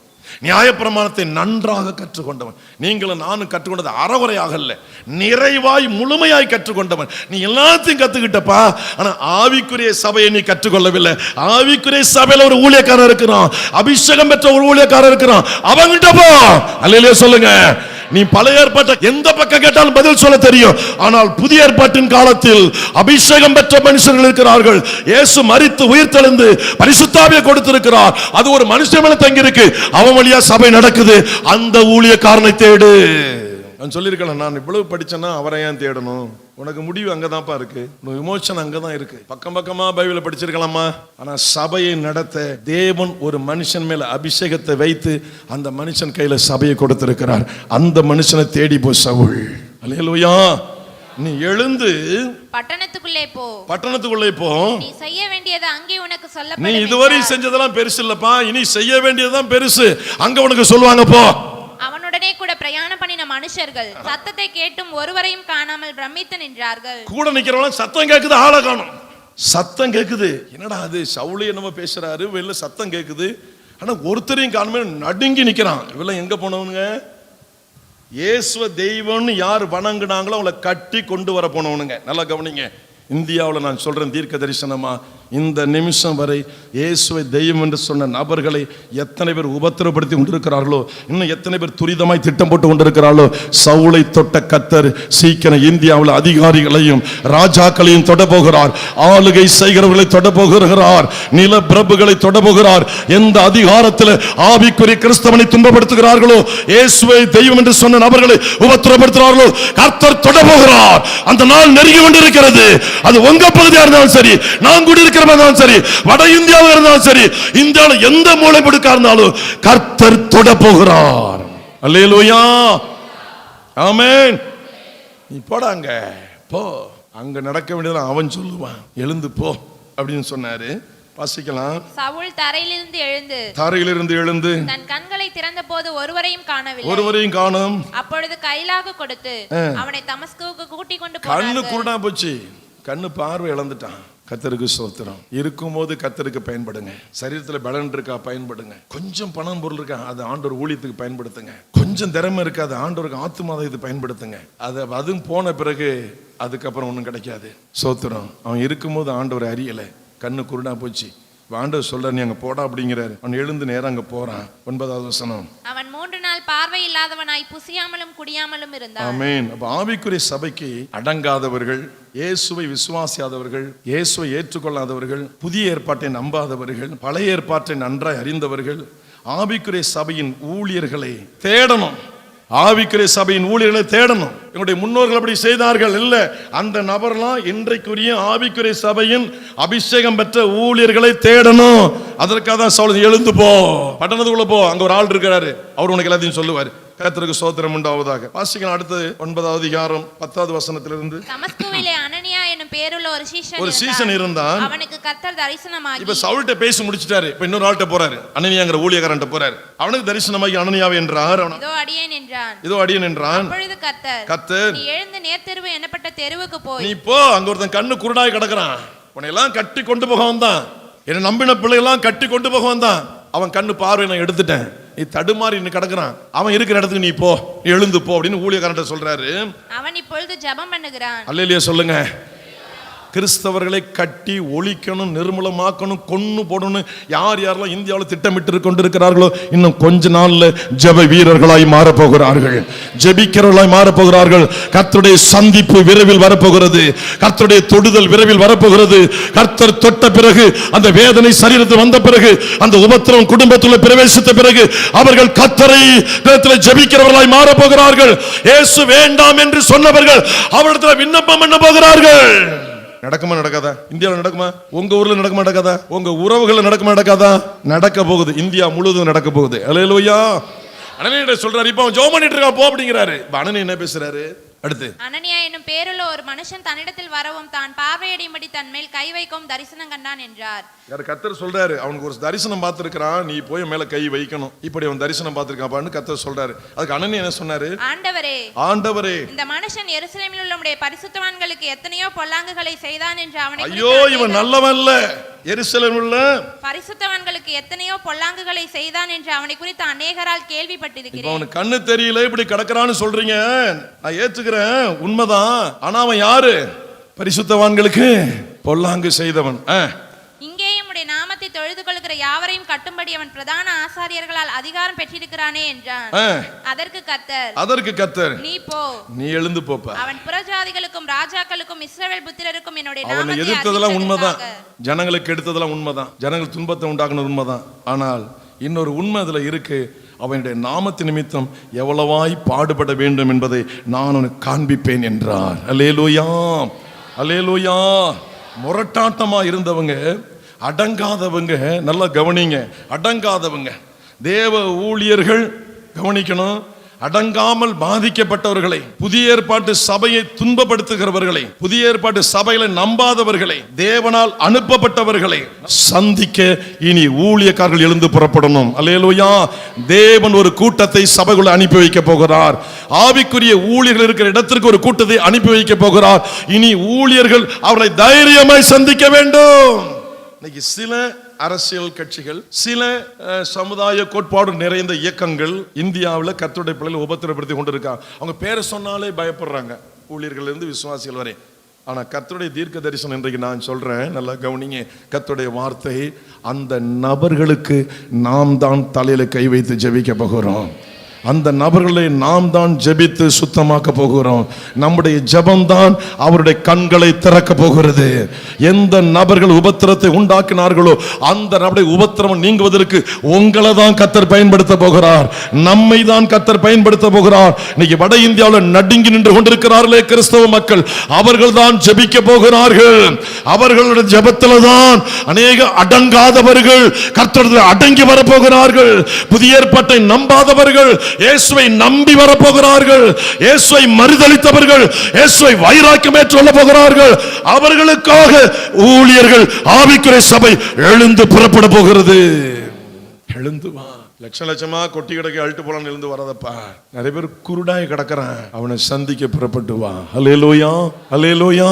நியாயப்பிரமாணத்தை நன்றாக கற்றுக்கொண்டவன். நீங்களும் நானும் கற்றுக்கொண்டது அறகுறையாக அல்ல, நிறைவாய் முழுமையாய் கற்றுக்கொண்டவன். நீ எல்லாத்தையும் கத்துக்கிட்டப்பா, ஆனா ஆவிக்குரிய சபையை நீ கற்றுக்கொள்ளவில்லை. ஆவிக்குரிய சபையில ஒரு ஊழியக்காரர் இருக்கிறான், அபிஷேகம் பெற்ற ஒரு ஊழியக்காரர் இருக்கிறான், அவங்கிட்ட போ. அல்லேலூயா சொல்லுங்க. நீ பழைய ஏற்பாட்டை எந்த பக்கம் கேட்டாலும் பதில் சொல்ல தெரியும். ஆனால் புதிய ஏற்பாட்டின் காலத்தில் அபிஷேகம் பெற்ற மனுஷர்கள் இருக்கிறார்கள். இயேசு மரித்து உயிர்த்தெழுந்து பரிசுத்த ஆவியை கொடுத்திருக்கிறார். அது ஒரு மனுஷன் மேல தங்கி இருக்கு. அவன் வழியா சபை நடக்குது. அந்த ஊழியக்காரனை தேடு. நான் சொல்லியிருக்கலாம், நான் இவ்வளவு படிச்சேன்னா அவரை ஏன் தேடணும்? உனக்கு முடிவு அங்கதான்ப்பா இருக்கு, விமோசனம் அங்கதான் இருக்கு. பக்கம் பக்கமா பைபிளை படிச்சிருக்கலாமா? ஆனா சபையை நடத்த தேவன் ஒரு மனுஷன் மேல அபிஷேகத்தை வைத்து அந்த மனுஷன் கையில சபையை கொடுத்திருக்கிறார். அந்த மனுஷனை தேடி போ சவுல். அல்லேலூயா. நீ எழுந்து பட்டணத்துக்குள்ளே போ. நீ செய்ய வேண்டியது அங்கே உனக்கு சொல்லப்படும். நீ இதுவரை செஞ்சதெல்லாம் பெருசு இல்லப்பா, இனி செய்ய வேண்டியதுதான் பெருசு. அங்க உனக்கு சொல்லுவாங்க போ. அவனுடனே கூட பிரயாணம் பண்ணின மனுஷர்கள் சத்தத்தை கேட்டும் ஒருவரையும் காணாமல் பிரமித்து நின்றார்கள். கூட நிக்கிறவங்க சத்தம் கேக்குது, ஆளை காணோம். சத்தம் கேக்குது, என்னடா அது சவுலே என்னமோ பேசுறாரு, வெளில சத்தம் கேக்குது, ஆனா ஒருத்தரையும் காணுமே, நடுங்கி நிக்கிறான். இவெல்லாம் எங்க போனவனுங்க? இயேசுவ தெய்வம்னு யார் வணங்குனாங்களோ அவங்களை கட்டி கொண்டு வர போனவனுங்க. நல்லா கவனிங்க. இந்தியாவில் நான் சொல்றேன் தீர்க்க தரிசனமா, இந்த நிமிஷம் வரை இயேசுவை தெய்வம் என்று சொன்ன நபர்களை எத்தனை பேர் உபத்திரப்படுத்தி கொண்டிருக்கிறார்களோ, இன்னும் எத்தனை பேர் துரிதமாய் திட்டம் போட்டு கொண்டிருக்கிறார்களோ, சவுலை தொட்ட கர்த்தர் சீக்கிரம் இந்தியாவில் அதிகாரிகளையும் ராஜாக்களையும் தொட போகிறார். ஆளுகை செய்கிறவர்களை தொட போகிறார். நில பிரபுகளை தொட போகிறார். எந்த அதிகாரத்தில் ஆவிக்குரிய கிறிஸ்தவனை துன்பப்படுத்துகிறார்களோ, இயேசுவை தெய்வம் என்று சொன்ன நபர்களை உபத்திரப்படுத்துகிறார்களோ, கர்த்தர் தொட போகிறார். அந்த நாள் நெருங்கி கொண்டிருக்கிறது. அது உங்க பகுதியா இருந்தாலும் சரி, நான் கூட இருக்கிற சரி, வட இந்தியாவில் இருந்தாலும் சரி, இந்தியாவில் எந்த மூலை முடுக்கா இருந்தாலும் கர்த்தர் தொட போகிறார். அல்லேலூயா. ஆமென். நீ போடாங்க போ, அங்க நடக்க வேண்டியது அவன் சொல்லுவான். எழுந்து போ அப்படின்னு சொன்னாரு. வாசிக்கலாம். சவுல் தரையிலிருந்து எழுந்து தன் கண்களை திறந்தபோது ஒருவரையும் காணோம். அப்பொழுது கைலாக கொடுத்து அவனை தமஸ்குவுக்கு கூட்டிக் கொண்டு போனார்கள். கண்ணு குருடா போச்சு, கண்ணு பார்வை இழந்துட்டான். கர்த்தருக்கு ஸ்தோத்திரம். இருக்கும்போது கர்த்தருக்கு பயன்படுங்க. சரீரத்துல பலன் இருக்கா, பயன்படுங்க. கொஞ்சம் பணம் பொருள் இருக்கா, அது ஆண்டவர் ஊழியத்துக்கு பயன்படுத்துங்க. கொஞ்சம் திறமை இருக்கா, அது ஆண்டவருக்கு ஆத்துமாதத்துக்கு பயன்படுத்துங்க. அதுவும் போன பிறகு அதுக்கப்புறம் ஒன்றும் கிடைக்காது. ஸ்தோத்திரம். அவன் இருக்கும்போது ஆண்டவர் அறியலை, கண்ணு குருடா போச்சு. ஆண்டவர் சொல்ற, நீ அங்க போடா அப்படிங்கிறாரு. அவன் எழுந்து நேரம் அங்க போறான். 9வது வசனம். அவன் 3 நாள் நாள் பார்வை இல்லாதவனாய் புசியாமலும் குடியாமலும் இருந்தான். ஆமென். அப்ப ஆவிக்குரிய சபைக்கு அடங்காதவர்கள், இயேசுவை விசுவாசியாதவர்கள், இயேசுவை ஏற்றுக்கொள்ளாதவர்கள், புதிய ஏற்பாட்டை நம்பாதவர்கள், பழைய ஏற்பாட்டை நன்றாய் அறிந்தவர்கள் ஆவிக்குரிய சபையின் ஊழியர்களை தேடணும். ஆவிக்குரிய சபையின் ஊழியர்களை தேடணும். எங்களுடைய முன்னோர்கள் அப்படி செய்தார்கள் இல்ல. அந்த நபர்லாம் இன்றைக்குரிய ஆவிக்குரிய சபையின் அபிஷேகம் பெற்ற ஊழியர்களை தேடணும். அதற்காக தான் சவுல் எழுந்து போ, பட்டணத்துக்குள்ள போ, அங்க ஒரு ஆள் இருக்கிறாரு, அவர் உனக்கு எல்லாத்தையும் சொல்லுவார். கர்த்தருக்கு ஸ்தோத்திரம் உண்டாவதாக. வாசிக்கலாம் அடுத்தது 9வது அதிகாரம் 10வது வசனத்திலிருந்து. தமஸ்குவிலே அனனியா என்னும் பேருள்ள ஒரு சீசன் இருந்தான். அவனுக்கு கர்த்தர் தரிசனமாகி. இப்ப சவுல்ட்ட பேசி முடிச்சிட்டாரு. இப்ப இன்னொரு ஆள்கிட்ட போறாரு, அனனியாங்கிற ஊழியக்காரன்ட்ட போறாரு. அவனுக்கு தரிசனமாகி அனனியாவே என்றார். இதோ அடியேன் என்றான். இதோ அடியேன் என்றான். அப்பொழுது கர்த்தர் நீ எழுந்து நேர்த்தெருவு என்னப்பட்ட தெருவுக்கு போய். நீ போ, அங்க ஒருத்தன் கண்ணு குருடாய் கிடக்குறான், உன்னை எல்லாம் கட்டி கொண்டு போக வந்தான், என்ன நம்பின பிள்ளைகள்லாம் கட்டி கொண்டு போக வந்தான், அவன் கண்ணு பார்வை நான் எடுத்துட்டேன், நீ தடுமாறி கிடக்குறான், அவன் இருக்கிற இடத்துக்கு நீ போ, நீ எழுந்து போ அப்படின்னு ஊழியக்காரன்ட்ட சொல்றாரு. அவன் இப்பொழுது ஜெபம் பண்ணுகிறான். அல்லேலூயா சொல்லுங்க. கிறிஸ்தவர்களை கட்டி ஒழிக்கணும், நிர்மூலமாக்கணும், கொன்னு போடணும் யார் யாரெல்லாம் இந்தியாவில் திட்டமிட்டு கொண்டிருக்கிறார்களோ இன்னும் கொஞ்ச நாள்ல ஜெப வீரர்களாய் மாறப்போகிறார்கள், ஜெபிக்கிறவர்களாய் மாறப்போகிறார்கள். கர்த்தருடைய சந்திப்பு விரைவில் வரப்போகிறது, கர்த்தருடைய தொடுதல் விரைவில் வரப்போகிறது. கர்த்தர் தொட்ட பிறகு, அந்த வேதனை சரீரத்தில் வந்த பிறகு, அந்த உபத்திரம் குடும்பத்தில் பிரவேசித்த பிறகு அவர்கள் கர்த்தரை ஜெபிக்கிறவர்களாய் மாறப்போகிறார்கள். இயேசு வேண்டாம் என்று சொன்னவர்கள் அவரிடத்தில் விண்ணப்பம் பண்ண போகிறார்கள். நடக்குமா நடக்காதா? இந்தியாவில் நடக்குமா? உங்க ஊர்ல நடக்குமா நடக்காதா? உங்க உறவுகள் நடக்குமா நடக்காதா? நடக்க போகுது, இந்தியா முழுவதும் நடக்க போகுது. அல்லேலூயா. அனனியா சொல்றாரு, இப்ப அவன் ஜெபம் பண்ணிட்டு இருக்கா போ அப்படிங்கிறாரு. அனனியா என்ன பேசுறாரு? அடுத்து அனனியா என்னும் பேருள்ள ஒரு மனுஷன் தன்னிடத்தில் வரவும் தான் பார்வையடையும்படி தன் மேல் கை வைக்கவும் தரிசனம் கண்டான் என்றார். யார்? கர்த்தர் சொல்றாரு, அவனுக்கு ஒரு தரிசனம் பார்த்திருக்கிறான், நீ போய் மேல கை வைக்கணும், இப்படி அவன் தரிசனம் பார்த்திருக்கான்னு கர்த்தர் சொல்றாரு. அதுக்கு அனனியா என்ன சொன்னாரு? ஆண்டவரே, இந்த மனுஷன் எருசலேமில் உள்ள உம்முடைய பரிசுத்தவான்களுக்கு எத்தனையோ பொல்லாங்குகளை செய்தான் என்று அவனை. ஐயோ, இவன் நல்லவன் இல்ல, எருசலேமில் உள்ள பரிசுத்தவான்களுக்கு எத்தனையோ பொல்லாங்குகளை செய்தான் என்று அவனை குறித்து அநேகரால் கேள்விப்பட்டிருக்கிறேன். அவனுக்கு கண்ணு தெரியல, இப்படி கிடக்குறான்னு சொல்றீங்க, நான் ஏத்துக்கிறேன், உண்மைதான். ஆனா அவன் யாரு? பரிசுத்தவான்களுக்கு பொல்லாங்கு செய்தவன். இங்கேயும் உடைய நாமத்தை தொழுது கொள்கிற யாவரையும் கட்டும்படி அவன் பிரதான ஆசாரியர்களால் அதிகாரம் பெற்றிருக்கிறானே என்றான். அதற்கு கர்த்தர் நீ போ, நீ எழுந்து போப்பா. அவன் புறஜாதிகளுக்கும் ராஜாக்களுக்கும் இஸ்ரவேல் புத்திரருக்கும் என்னுடைய நாமத்தை எதிர்த்ததெல்லாம் உண்மைதான், ஜனங்களுக்கு எடுத்ததெல்லாம் உண்மைதான், ஜனங்கள் துன்பத்தை உண்டாக்குனது உண்மைதான். ஆனால் இன்னொரு உண்மை அதுல இருக்கு, அவனுடைய நாமத்து நிமித்தம் எவ்வளவாய் பாடுபட வேண்டும் என்பதை நான் உனக்கு காண்பிப்பேன் என்றார். அல்லேலூயா, அல்லேலூயா. முரட்டாட்டமா இருந்தவங்க, அடங்காதவங்க, நல்லா கவனிங்க, அடங்காதவங்க தேவ ஊழியர்கள் கவனிக்கணும். அடங்காமல் பாதிக்கப்பட்டவர்களை, புதிய ஏற்பாட்டு சபையை துன்பப்படுத்துகிறவர்களை, புதிய ஏற்பாட்டு சபைகளை நம்பாதவர்களை, தேவனால் அனுப்பப்பட்டவர்களை சந்திக்க இனி ஊழியக்காரர்கள் எழுந்து புறப்படணும். அல்லேலூயா. தேவன் ஒரு கூட்டத்தை சபைக்குள்ள அனுப்பி வைக்க போகிறார். ஆவிக்குரிய ஊழியர்கள் இருக்கிற இடத்திற்கு ஒரு கூட்டத்தை அனுப்பி வைக்க போகிறார். இனி ஊழியர்கள் அவர்களை தைரியமாய் சந்திக்க வேண்டும். இன்னைக்கு சில அரசியல் கட்சிகள், சில சமுதாய கோட்பாடு நிறைந்த இயக்கங்கள் இந்தியாவில் கர்த்தருடைய பிள்ளைகளை உபத்திரப்படுத்தி கொண்டிருக்காங்க. அவங்க பேரை சொன்னாலே பயப்படுறாங்க, ஊழியர்கள் இருந்து விசுவாசிகள் வரை. ஆனா கர்த்தருடைய தீர்க்க தரிசனம் இன்றைக்கு நான் சொல்றேன், நல்லா கவனிங்க. கர்த்தருடைய வார்த்தை, அந்த நபர்களுக்கு நாம் தான் தலையில கை வைத்து ஜெபிக்க போகிறோம். அந்த நபர்களை நாம் தான் ஜெபித்து சுத்தமாக்க போகிறோம். நம்முடைய ஜெபம்தான் அவருடைய கண்களை திறக்க போகிறது. எந்த நபர்கள் உபத்திரத்தை உண்டாக்கினார்களோ அந்த நபருடைய உபத்திரம் நீங்குவதற்கு உங்களை தான் கர்த்தர் பயன்படுத்த போகிறார், நம்மை தான் கர்த்தர் பயன்படுத்த போகிறார். இன்னைக்கு வட இந்தியாவில் நடுங்கி நின்று கொண்டிருக்கிறார்களே கிறிஸ்தவ மக்கள், அவர்கள் தான் ஜெபிக்க போகிறார்கள். அவர்களுடைய ஜெபத்தில் தான் அநேக அடங்காதவர்கள் கர்த்தரிடத்தில் அடங்கி வரப்போகிறார்கள். புதிய ஏற்பாட்டை நம்பாதவர்கள் இயேசுவை நம்பி வரப்போகிறார்கள். இயேசுவை மறுதலித்தவர்கள் இயேசுவை வைராக்கியம் ஏற்றுக்கொள்ள போகிறார்கள். அவர்களுக்காக ஊழியர்கள், ஆவிக்குரிய சபை எழுந்து புறப்பட போகிறது. எழுந்து வா. லட்ச லட்சமா கொட்டி கிடக்க அழுட்டு போலாம் எழுந்து வரதப்பா. நிறைய பேர் குருடாய் கிடக்கிறான், அவனை சந்திக்க புறப்பட்டு வா. அல்லேலூயா, அல்லேலூயா.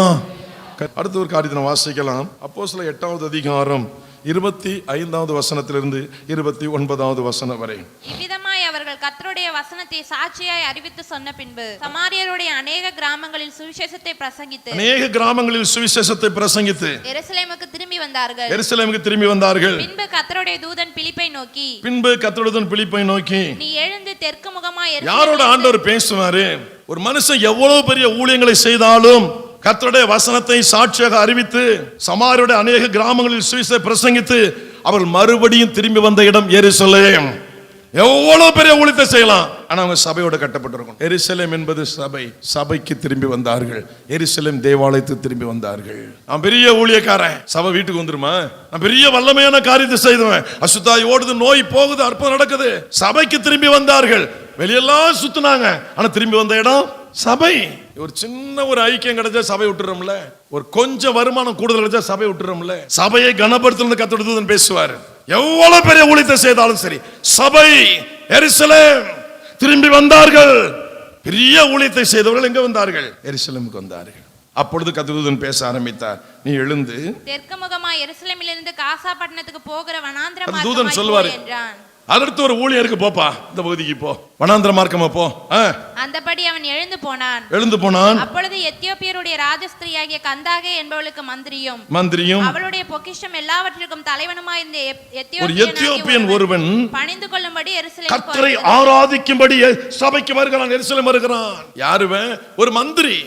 அடுத்த ஒரு காரியத்தை வாசிக்கலாம். அப்போஸ்தலர் 8வது அதிகாரம் 25வது வசனத்திலிருந்து 29வது வசனம் வரை. இவ்விதமாய் அவர்கள் அவர்கள் கர்த்தருடைய வசனத்தை சாட்சியாய் அறிவித்து சொன்ன பின்பு சமாரியருடைய அநேக கிராமங்களில் சுவிசேஷத்தை பிரசங்கித்து எருசலேமுக்கு திரும்பி வந்தார்கள். பின்பு கர்த்தருடைய தூதன் பிலிப்பை நோக்கி நீ எழுந்து தெற்கு முகமாய் யாரோட ஆண்டவர் பேசுவாரு? ஒரு மனுஷன் எவ்வளவு பெரிய ஊழியங்களை செய்தாலும் கர்த்தருடைய வசனத்தை சாட்சியாக அறிவித்து சமாரியருடைய அநேக கிராமங்களில் சுவிசேஷத்தை பிரசங்கித்து அவர்கள் மறுபடியும் திரும்பி வந்த இடம் எருசலேம். எவ்வளவு பெரிய ஊழியத்தை செய்யலாம், ஆனா அவங்க சபையோட கட்டப்பட்டிருக்கும். எருசலேம் என்பது சபை. சபைக்கு திரும்பி வந்தார்கள். எருசலேம் தேவாலயத்துக்கு திரும்பி வந்தார்கள். நான் பெரிய ஊழியக்காரன், சபை வீட்டுக்கு வந்துருமா? நான் பெரிய வல்லமையான காரியத்தை செய்துவேன், அசுத்தாய் ஓடுது, நோய் போகுது, அற்புதம் நடக்குது. சபைக்கு திரும்பி வந்தார்கள். வெளியெல்லாம் சுத்தினாங்க, ஆனா திரும்பி வந்த இடம் சபை. ஒரு சின்ன ஒரு ஐக்கியம் கிடைச்சா சபை விட்டுறோம்ல, ஒரு கொஞ்சம் வருமானம் கூடுதல் கிடைச்சா சபை விட்டுறோம்ல. சபையை கனப்படுத்த கத்தோடு பேசுவார். எவ்வளவு பெரிய ஊழியத்தை செய்தாலும் சரி, சபை எருசலேம் திரும்பி வந்தார்கள். பெரிய ஊழியத்தை செய்தவர்கள் எங்க வந்தார்கள்? எருசலேமுக்கு வந்தார்கள். அப்பொழுது கர்த்தர் பேச ஆரம்பித்தார். நீ எழுந்து தெற்கு முகமாய் எருசலேமிலிருந்து காசா பட்டணத்துக்கு போகிற வனாந்திர மார்க்கமாய் தூதன் சொல்வாரு, அடுத்து ஒரு ஊழியருக்கு போப்பா, இந்த பகுதிக்கு போ, வனாந்திர மார்க்கமா போ. அந்தபடி அவன் எழுந்து போனான். அப்பொழுது எத்தியோப்பியருடைய ராஜஸ்திரியாகிய கந்தாகே என்பவளுக்கு மந்திரியும் அவளுடைய பொக்கிஷம் எல்லாவற்றிற்கும் தலைவனுமாய் இருந்த எத்தியோப்பியன் ஒருவன் பணிந்து கொள்ளும்படி எருசலேமுக்கு கர்த்தரை ஆராதிக்கும்படி சபைக்கு வருகிறான். எருசலேம் வருகிறான். யாருவன்? ஒரு மந்திரி,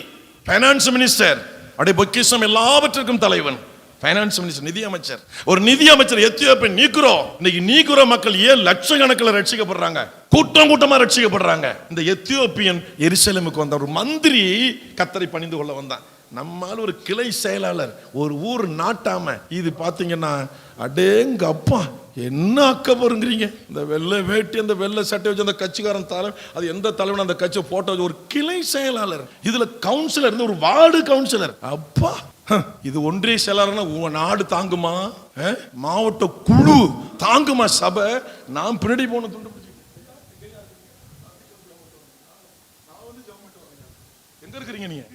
பைனான்ஸ் மினிஸ்டர். அவருடைய பொக்கிஷம் எல்லாவற்றிற்கும் தலைவன், பைனான்ஸ் மினிஸ்டர், நிதி அமைச்சர். ஒரு நிதி அமைச்சர் எத்தியோப்பியன் நீக்குரோ. இன்னைக்கு நீக்குரோ மக்கள் 7 லட்சக்கணக்கில் ரட்சிக்கப்படுறாங்க, கூட்டமா ரட்சிக்கப்படுறாங்க. இந்த எத்தியோப்பியன் எருசலேமுக்கு வந்த ஒரு மந்திரி கர்த்தரை பணிந்து கொள்ள வந்தான். நம்மால் ஒரு கிளை செயலாளர், ஒரு ஊர் நாட்டாம. இது பாத்தீங்கன்னா அடேங்க அப்பா, என்ன அக்கப்படுங்கிறீங்க? இந்த வெள்ளை வேட்டி, அந்த வெள்ளை சட்டை வச்சு அந்த கட்சிக்காரன் தலைவன், அது எந்த தலைவன் அந்த கட்சி போட்டோ வச்சு ஒரு கிளை செயலாளர், இதுல கவுன்சிலர் இருந்து ஒரு வார்டு கவுன்சிலர். அப்பா, இது ஒன்றிய செயலாளர்னா நாடு தாங்குமா? மாவட்ட குழு தாங்குமா சபை? நான் பின்னாடி போன துண்டு எங்க இருக்கிறீங்க நீங்க?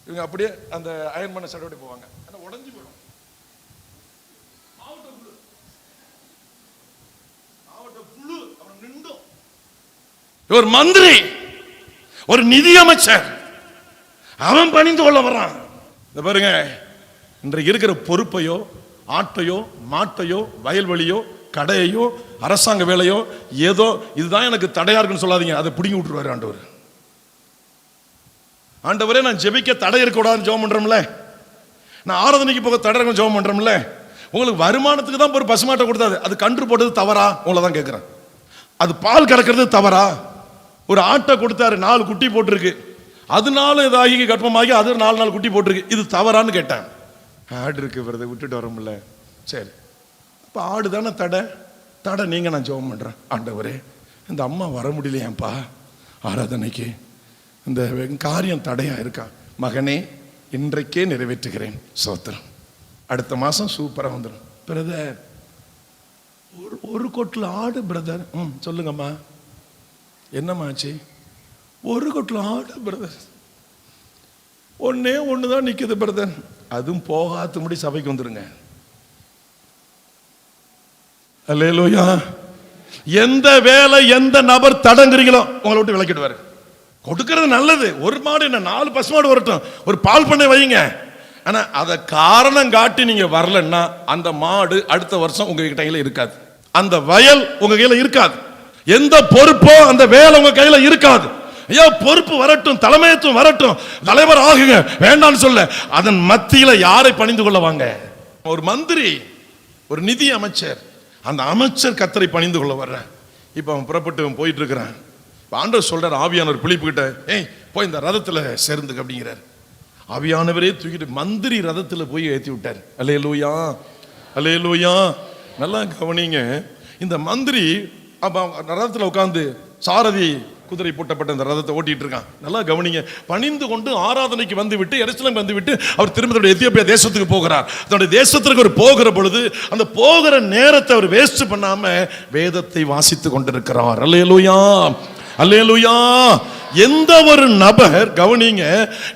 இவங்க அப்படியே அந்த அயன் பண்ண சட்டோட போவாங்க, உடஞ்சு போயிடும். மாவட்ட குழு அவன் நின்றும். ஒரு மந்திரி, ஒரு நிதி அமைச்சர், அவன் பணிந்து கொள்ள வர்றான். இந்த பாருங்க, இன்றைக்கு இருக்கிற பொறுப்பையோ, ஆட்டையோ, மாட்டையோ, வயல்வெளியோ, கடையோ, அரசாங்க வேலையோ, ஏதோ இதுதான் எனக்கு தடையா இருக்குன்னு சொல்லாதீங்க. அதை பிடிங்கி விட்டுருவாரு ஆண்டவர். ஆண்டவரே, நான் ஜெபிக்க தடை இருக்கக்கூடாதுன்னு ஜெபம் பண்றோம்ல, நான் ஆராதனைக்கு போக தடை இருக்க ஜெபம் பண்றோம்ல. உங்களுக்கு வருமானத்துக்கு தான் ஒரு பசுமாட்டை கொடுத்தாது, அது கன்று போட்டது தவறா? உங்களை தான் கேட்கிறேன். அது பால் கறக்கிறது தவறா? ஒரு ஆட்டை கொடுத்தாரு, 4 குட்டி போட்டிருக்கு, அதனால இதாகி கர்ப்பமாகி அது 4 நாள் குட்டி போட்டிருக்கு, இது தவறான்னு கேட்டேன். ஆடு இருக்கு விரத விட்டுட்டு வரோம்ல, சரி, இப்போ ஆடு தானே தடை நீங்க. நான் ஜெபம் பண்றேன், ஆண்டவரே இந்த அம்மா வர முடியலையாப்பா ஆராதனைக்கு, இந்த காரியம் தடையா இருக்கா, மகனே இன்றைக்கே நிறைவேற்றுகிறேன், சோத்திரம், அடுத்த மாசம் சூப்பரா வந்துடும். பிரதர், ஒரு கொட்டில் ஆடு பிரதர். சொல்லுங்கம்மா, என்னம்மா ஆச்சு? ஒரு கொட்டில் ஆடு பிரதர், ஒண்ணுதான் நிக்குது பிரதர், அதுவும் போகாத முடி சபைக்கு வந்துருங்க. அல்லேலூயா. எந்த வேலை, எந்த நபர் தடங்குறீங்களோ உங்களை விட்டு விளக்கிடுவாரு. கொடுக்கறது நல்லது, ஒரு மாடு என்ன 4 பசுமாடு வரட்டும், ஒரு பால் பண்ணை வைங்க. ஆனா அதை காரணம் காட்டி நீங்க வரலன்னா அந்த மாடு அடுத்த வருஷம் உங்க கையில இருக்காது, அந்த வயல் உங்க கையில இருக்காது, எந்த பொறுப்போ அந்த வேலை உங்க கையில இருக்காது. ஐயா, பொறுப்பு வரட்டும், தலைமைத்துவம் வரட்டும், தலைவர் ஆகுங்க, வேண்டாம்னு சொல்ல, அதன் மத்தியில யாரை பணிந்து கொள்ள வாங்க? ஒரு மந்திரி, ஒரு நிதி அமைச்சர், அந்த அமைச்சர் கர்த்தரை பணிந்து கொள்ள வர்ற. இப்ப அவன் புறப்பட்டு போயிட்டு இருக்கிறான். ஆண்டவர் சொல்றார், ஆவியானவர் பிலிப்பு கிட்ட, ஏய் போய் இந்த ரதத்துல சேர்ந்துக்க அப்படிங்கிறார். ஆவியானவரே தூக்கிட்டு மந்திரி ரதத்துல போய் ஏற்றி விட்டார். அல்லேலூயா, அல்லேலூயா. நல்லா கவனிங்க, இந்த மந்திரி ரதத்துல உட்கார்ந்து சாரதி குதிரை பூட்டப்பட்ட அந்த ரதத்தை ஓட்டிட்டு இருக்கான். நல்லா கவனிங்க, பணிந்து கொண்டு ஆராதனைக்கு வந்து விட்டு எருசலேம் வந்து விட்டு அவர் திரும்ப எத்தியோப்பியா தேசத்துக்கு போகிறார். தன்னுடைய தேசத்திற்கு அவர் போகிற பொழுது அந்த போகிற நேரத்தை அவர் வேஸ்ட் பண்ணாம வேதத்தை வாசித்து கொண்டிருக்கிறார். அல்லேலூயா, அல்லேலூயா. எந்த ஒரு நபர் கவனிங்க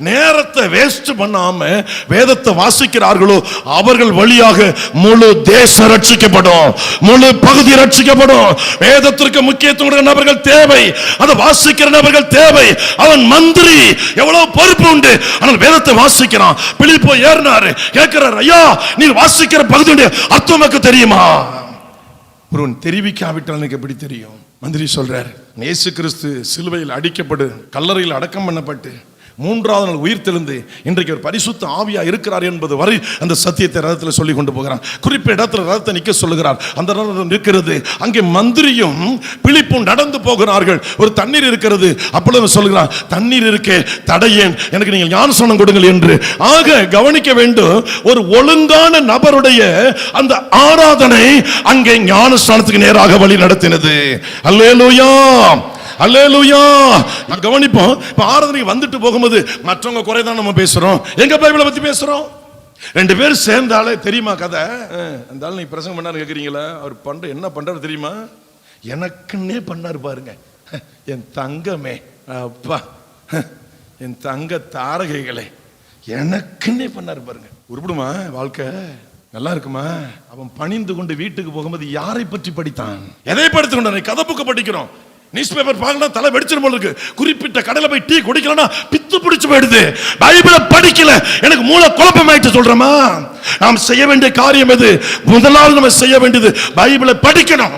நேரத்தை வேஸ்ட் பண்ணாம வேதத்தை வாசிக்கிறார்களோ அவர்கள் வழியாக முழு தேசம் ரட்சிக்கப்படும், முழு பகுதி ரட்சிக்கப்படும். வேதத்திற்கு முக்கியத்துவம் நபர்கள் தேவை, அதை வாசிக்கிற நபர்கள் தேவை. அவன் மந்திரி, எவ்வளவு பொறுப்பு உண்டு, ஆனால் வேதத்தை வாசிக்கிறான். பிலிப்பு ஏறினாரு, கேட்கிறார், ஐயா நீர் வாசிக்கிற பகுதியுடைய அர்த்தம் எனக்கு தெரியுமா? ஒருவன் தெரிவிக்காவிட்டால் எனக்கு எப்படி தெரியும்? மந்திரி சொல்றார், இயேசு கிறிஸ்து சிலுவையில் அடிக்கப்பட்டு கல்லறையில் அடக்கம் பண்ணப்பட்டு மூன்றாவது நாள் உயிர் தெழுந்து இன்றைக்கு ஒரு பரிசுத்த ஆவியா இருக்கிறார் என்பது வரை அந்த சத்தியத்தை ரதத்தில் சொல்லி கொண்டு போகிறான். குறிப்பிட்ட இடத்துல ரதத்தை நிற்க சொல்லுகிறார். அந்த ரதம் நிற்கிறது. அங்கே மந்திரியும் பிலிப்பும் நடந்து போகிறார்கள். ஒரு தண்ணீர் இருக்கிறது. அப்பொழுது சொல்லுகிறான், தண்ணீர் இருக்கே, தடையேன், எனக்கு நீங்கள் ஞானஸ்நானம் கொடுங்கள் என்று. ஆக கவனிக்க வேண்டும், ஒரு ஒழுங்கான நபருடைய அந்த ஆராதனை அங்கே ஞானஸ்நானத்துக்கு நேராக வழி நடத்தினது. அல்லேலூயா, அல்லேலூயா. நான் கவனிப்போம். இப்ப ஆராதனைக்கு வந்துட்டு போகும்போது மற்றவங்க குறைதான் நம்ம பேசுறோம், எங்க பைபிளை பத்தி பேசுறோம். ரெண்டு பேரும் சேர்ந்தாலே தெரியுமா கதை? அந்த ஆள் நீ பிரசங்கம் பண்ணாரு கேக்குறீங்களா? அவர் என்ன பண்றாரு தெரியுமா? எனக்குன்னே பண்ணாரு பாருங்க. என் தங்கமே, அப்பா, என் தங்க தாரகைகளே, எனக்குன்னே பண்ணாரு பாருங்க. உருப்படுமா வாழ்க்கை? நல்லா இருக்குமா? அவன் பணிந்து கொண்டு வீட்டுக்கு போகும்போது யாரை பற்றி படித்தான்? எதை படித்து கொண்டான்? கதை புக்க படிக்கிறோம், நியூஸ் பேப்பர் பார்க்கலாம், தலை வெடிச்சிடும் போல இருக்கு. குறிப்பிட்ட கடையில் போய் டீ குடிக்கலன்னா பித்து பிடிச்சு போயிடுது. பைபிளை படிக்கல, எனக்கு மூளை குழப்பமாயிட்டு சொல்றோமா? நாம் செய்ய வேண்டிய காரியம் எது? முதலாவது நம்ம செய்ய வேண்டியது பைபிளை படிக்கணும்.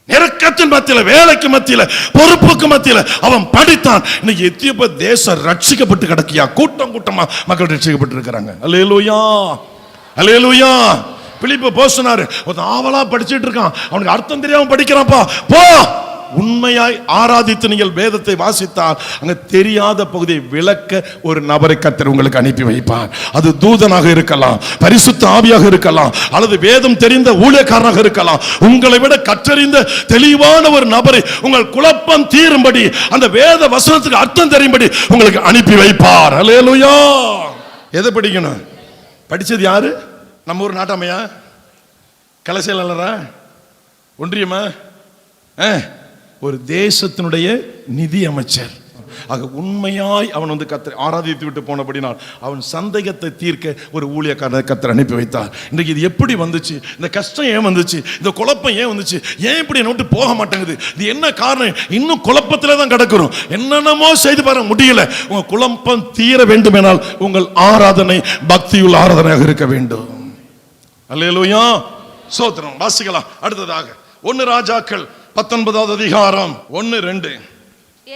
நெருக்கத்தின் மத்தியில, வேலைக்கு மத்தியில, பொறுப்புக்கு மத்தியில அவன் படித்தான். இன்னைக்கு எத்தியோப்பியா தேசம் ரட்சிக்கப்பட்டு கிடக்கியா? கூட்டம் கூட்டமா மக்கள் ரட்சிக்கப்பட்டு இருக்கிறாங்க. அல்லேலூயா, அல்லேலூயா. பிலிப்பு போ சொன்னாரு. ஒரு ஆவலா படிச்சிட்டு இருக்கான், அவனுக்கு அர்த்தம் தெரியாம படிக்கிறான்ப்பா. போ, உண்மையாய் ஆராதித்து நீங்கள் வேதத்தை வாசித்தால் அங்க தெரியாத பகுதியை விளக்க ஒரு நபரை கர்த்தர் உங்களுக்கு அனுப்பி வைப்பார். அது தூதனாக இருக்கலாம், பரிசுத்த ஆவியாக இருக்கலாம், அல்லது வேதம் தெரிந்த ஊழியக்காரனாக இருக்கலாம். உங்களை விட கற்றறிந்த தெளிவான ஒரு நபரை உங்கள் குழப்பம் தீரும்படி, அந்த வேத வசனத்துக்கு அர்த்தம் தெரியும்படி உங்களுக்கு அனுப்பி வைப்பார். அல்லேலூயா. எதை படிக்கணும்? படிச்சது யாரு? நம்ம ஒரு நாட்டாமையா, கலை செயலாளரா, ஒன்றியமா, ஒரு தேசத்தினுடைய நிதி அமைச்சர். ஆக உண்மையாய் அவன் வந்து கர்த்தரை ஆராதித்து விட்டு போனபடினால் அவன் சந்தேகத்தை தீர்க்க ஒரு ஊழியக்காரரை கர்த்தர் அனுப்பி வைத்தார். இன்றைக்கு இது எப்படி வந்துச்சு? இந்த கஷ்டம் ஏன் வந்துச்சு? இந்த குழப்பம் ஏன் வந்துச்சு? ஏன் இப்படி என்னை விட்டு போக மாட்டேங்குது? இது என்ன காரணம்? இன்னும் குழப்பத்திலே தான் கிடக்கிறோம். என்னென்னமோ செய்து பாருங்க, முடியல. உங்க குழப்பம் தீர வேண்டும் என்றால் உங்கள் ஆராதனை பக்தியுள்ள ஆராதனையாக இருக்க வேண்டும். அல்லேலூயா, ஸ்தோத்திரம். வாசிக்கலாம் அடுத்ததாக 1 ராஜாக்கள் 19வது அதிகாரம் 1-2.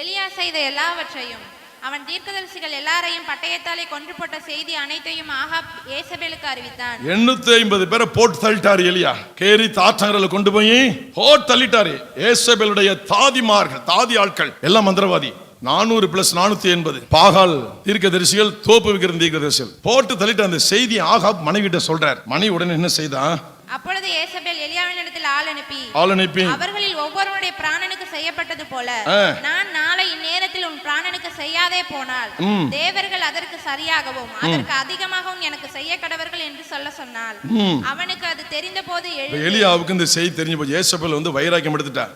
எலியா செய்த எல்லாவற்றையும், அவன் தீர்க்கதரிசிகள் எல்லாரையும் பட்டயத்தாலே கொன்று போட்ட செய்தி அனைத்தையும் ஆகாப் ஏசபேலுக்கு அறிவித்தான். 850 பேரை போட்டு தள்ளிட்டாரு எலியா. கேரி தாற்றங்கரை கொண்டு போய் போட்டு தள்ளிட்டாரு. ஏசபேலுடைய தாதிமார்கள், தாதி ஆட்கள் எல்லாம் மந்திரவாதி. 400 + 480 பாகால் தீர்க்கதரிசிகள், தோப்பு விக்கிற தீர்க்கதரிசிகள் போட்டு தள்ளிட்டு அந்த செய்தி ஆகாப் மனைவிட்ட சொல்றார். மனைவி உடனே என்ன செய்தா? அப்பொழுது ஏசபேல் எலியாவினிடத்தில் ஆள் அனுப்பி அவர்களில் ஒவ்வொருவருடைய பிராணனுக்கு செய்யப்பட்டது போல நான் நாளை இந்நேரத்தில் உன் பிராணனுக்கு செய்யாதே போனால் தேவர்கள் அதற்கு சரியாகவும் அதற்கு அதிகமாகவும் எனக்கு செய்ய கடவர்கள் என்று சொல்ல சொன்னாள். அவனுக்கு அது தெரிந்த போது எலியாவுக்கு இந்த செய்தி தெரிஞ்ச போது ஏசபேல் வந்து வைராக்கியம் எடுத்துட்டா.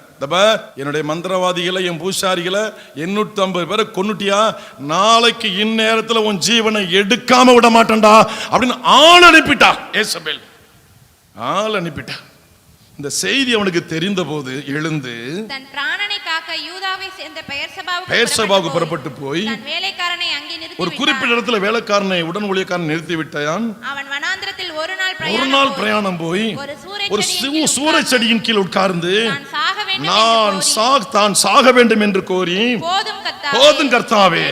என்னுடைய மந்திரவாதிகளை, என் பூசாரிகளை 850 பேரை கொன்னுட்டியா, நாளைக்கு இந்நேரத்தில் உன் ஜீவனை எடுக்காம விட மாட்டேன்டா அப்படின்னு ஆள் அனுப்பிட்டா. ஏசபேல் ஆள் அனுப்பிட்டா. இந்த செய்தி அவனுக்கு தெரிந்த போது எழுந்து தன் பிராணனை காக்க யூதாவை சேர்ந்த பெயர்சபாவுக்கு புறப்பட்டு போய் வேலைக்காரனை அங்கே நிறுத்தி ஒரு குறிப்பிட்ட இடத்துல வேலைக்காரனை, உடன் ஊழியக்காரனை நிறுத்தி விட்டான். அவன் வனாந்திரத்தில் ஒரு நாள் பிரயாணம் போய் ஒரு சூரச் செடியின் கீழ் உட்கார்ந்து தான் சாக வேண்டும் என்று கோரி, போதும் கர்த்தாவே,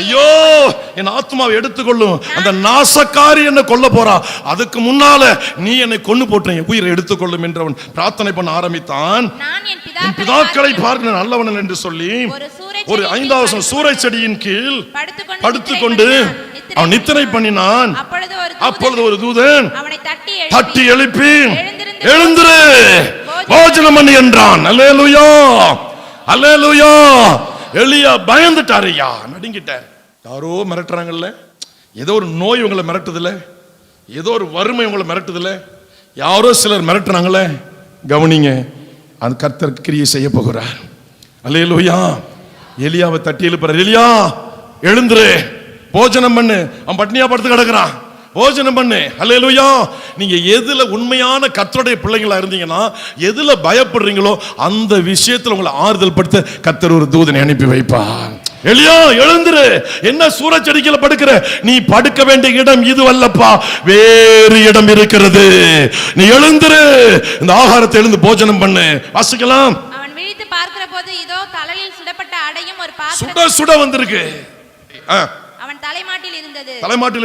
ஐயோ என் ஆத்மாவை எடுத்துக்கொள்ளும், அந்த நாசக்காரி என்ன கொல்ல போறா, அதுக்கு முன்னால நீ என்னை கொன்னு போட்டு என் உயிரை எடுத்துக்கொள்ளும் என்று அவன் பிரார்த்தனை பண்ண ஆரம்பித்தான். என் பிதாக்களை பார்க்க நல்லவன் என்று சொல்லி ஒரு 5வது சூரச் செடியின் கீழ் படுத்துக்கொண்டு அவன் நித்திரை பண்ணினான். அப்பொழுது ஒரு தூதன் தட்டி எழுப்பி எழுந்திரு, போஜனம் பண்ணு என்றான். அல்லேலூயா, அல்லேலூயா. எலியா பயந்துட்டாருயா, நடுங்கிட்டார். யாரோ மிரட்டுறாங்கல்ல, ஏதோ ஒரு நோய் உங்களை மிரட்டுதுல, ஏதோ ஒரு வறுமை உங்களை மிரட்டுதுல, யாரோ சிலர் மிரட்டுறாங்களே, கவனிங்க, அந்த கர்த்தர் கிரியை செய்ய போகிறார். அல்லேலூயா. எலியாவை தட்டி எழுப்புறார். எலியா எழுந்துரு, போஜனம் பண்ணு. அவன் பட்னியா படுத்து கிடக்குறான், போஜனம் பண்ணு. அல்லேலூயா. நீங்க எதுல உண்மையான கர்த்தருடைய பிள்ளைகளா இருந்தீங்கன்னா, எதுல பயப்படுறீங்களோ அந்த விஷயத்துல உங்களை ஆறுதல் படுத்த கர்த்தர் ஒரு தூதனை அனுப்பி வைப்பார். எலியா எழுந்துரு, என்ன சூரச்செடிக்கல படுக்கிற? நீ படுக்க வேண்டிய இடம் இது அல்லப்பா, வேறு இடம் இருக்கிறது. நீ எழுந்துரு, இந்த ஆகாரத்தை எழுந்து போஜனம் பண்ணு. வாசிக்கலாம். அவன் விழித்து பார்க்கிற போது இதோ தலையில் சுடப்பட்ட அடையும் ஒரு சுட சுட வந்திருக்கு. அவன் தலைமாட்டில்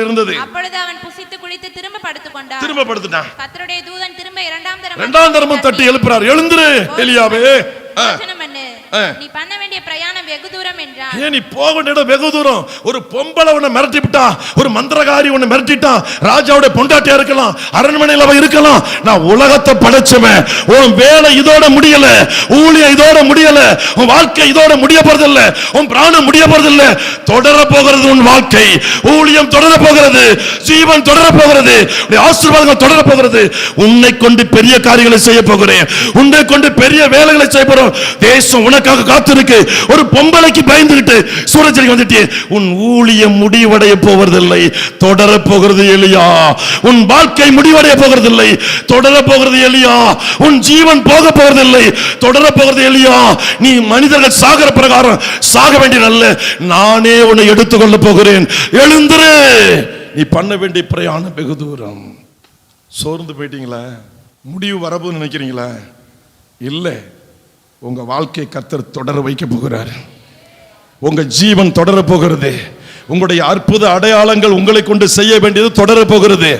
இருந்தது. அப்பொழுது அவன் புசித்து குடித்து திரும்ப படுத்துக்கொண்டான். திரும்ப படுத்துட்டான். கர்த்தருடைய தூதன் திரும்ப இரண்டாம் தரமும் தட்டி எழுப்புறார். எழுந்துரு எலியாவே, நீ பண்ண வேண்டிய பிரயாணம் வெகு தூரம் என்றார். ஏன் நீ போக வேண்டிய இடம் வெகு தூரம்? ஒரு பொம்பளை உன்னை மிரட்டி விட்டா, ஒரு மந்திரகாரி உன்னை மிரட்டிட்டா, ராஜாவுடைய பொண்டாட்டியா இருக்கலாம், அரண்மனையில் அவ இருக்கலாம். நான் உலகத்தை படைச்சவன். உன் வேலை இதோட முடியல, ஊழியம் இதோட முடியல, உன் வாழ்க்கை இதோட முடிய போறதில்ல, உன் பிராணம் முடிய போறதில்ல. தொடர போகிறது உன் வாழ்க்கை, ஊழியம் தொடர போகிறது, ஜீவன் தொடர போகிறது, ஆசீர்வாதங்கள் தொடர போகிறது. உன்னை கொண்டு பெரிய காரியங்களை செய்ய போகிறேன், உன்னை கொண்டு பெரிய வேலைகளை செய்ய போறோம். தேசம் உனக்காக காத்திருக்கு. ஒரு பொம்பளைக்கு பயந்துகிட்டு சூரச்செடி வந்துட்டு, உன் ஊழியம் முடிவடைய போவதில்லை, தொடர போகிறது எலியா. உன் வாழ்க்கை முடிவடைய போகிறதில்லை, தொடர போகிறது எலியா. உன் ஜீவன் போக போவதில்லை, தொடர போகிறது எலியா. நீ மனிதர்கள் சாகர பிரகாரம் சாக வேண்டிய நல்ல, நானே உன்னை எடுத்துக்கொள்ள போகிறேன். எழுந்துரு, நீ பண்ண வேண்டிய பிரயாணம் வெகு தூரம். சோர்ந்து போயிட்டீங்களா? முடிவு வரப்போன்னு நினைக்கிறீங்களா? இல்லை, உங்க வாழ்க்கை கர்த்தர் தொடர வைக்க போகிறார். உங்க ஜீவன் தொடர போகிறது. உங்களுடைய அற்புத அடையாளங்கள் உங்களை கொண்டு செய்ய வேண்டியது தொடர போகிறது.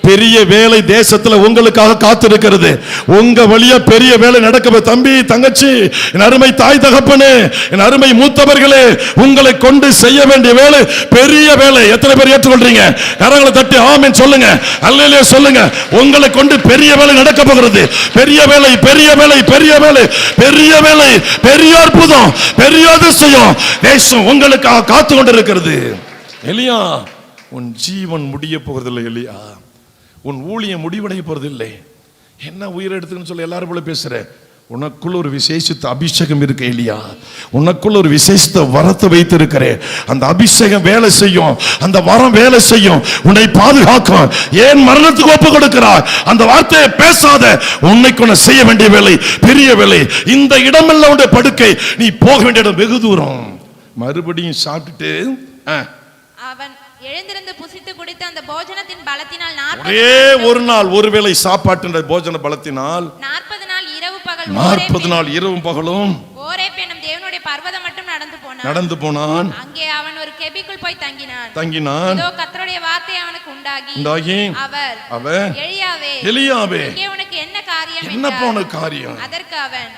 பெரிய வேலை தேசத்துல உங்களுக்காக காத்திருக்கிறது. உங்க வழியா பெரிய வேலை நடக்க. தம்பி, தங்கச்சி, என் அருமை தாய் தகப்பனே, என் அருமை மூத்தவர்களே, உங்களை கொண்டு செய்ய வேண்டிய வேலை பெரிய வேலை. எத்தனை பேர் ஏற்றுக்கொள்றீங்க? கரங்களை தட்டி ஆமென் சொல்லுங்க, அல்லேலூயா சொல்லுங்க. உங்களை கொண்டு பெரிய வேலை நடக்க போகிறது. பெரிய வேலை, பெரிய வேலை, பெரிய வேலை, பெரிய வேலை, பெரிய அற்புதம், பெரிய அதிசயம் தேசம் உங்களுக்காக காத்து கொண்டிருக்கிறது. எலியா, உன் ஜீவன் முடிய போகிறதில்லை எலியா. உன் ஊழியம் முடிவடைய போறதில்லை. என்ன உயிர் எடுத்துன்னு சொல்லி எல்லாரும் போல பேசுற. உனக்குள்ள ஒரு விசேஷித்த அபிஷேகம் இருக்கு எலியா. உனக்குள்ள ஒரு விசேஷித்த வரத்தை வைத்திருக்கிறேன். அந்த அபிஷேகம் வேலை செய்யும், அந்த வரம் வேலை செய்யும், உன்னை பாதுகாக்கும். ஏன் மரணத்துக்கு ஒப்பு கொடுக்கிறாய்? அந்த வார்த்தையை பேசாத. உன்னை கொண்டு செய்ய வேண்டிய வேலை பெரிய வேலை. இந்த இடமெல்லாம் உடைய படுக்கை, நீ போக வேண்டிய இடம் வெகு தூரம். மறுபடியும் சாப்பிட்டுட்டு அவன் எழுந்திருந்து புசித்து குடித்து அந்த போஜனத்தின் பலத்தினால் ஒரே ஒரு நாள் ஒருவேளை சாப்பாட்டு போஜன பலத்தினால் 40 நாள் இரவு பகல் 40 நாள் இரவும் பகலும் ஓரேப் என்னும் தேவனுடைய பர்வதம் மட்டும் நடந்து போனான். அங்கே அவன் ஒரு கெபிக்குள் போய் தங்கினான். இதோ கர்த்தருடைய வார்த்தை அவனுக்கு உண்டாகி அவர் எலியாவே இங்கே உனக்கு என்ன காரியம்? என்ன போன காரியம்? அதற்கு அவன்,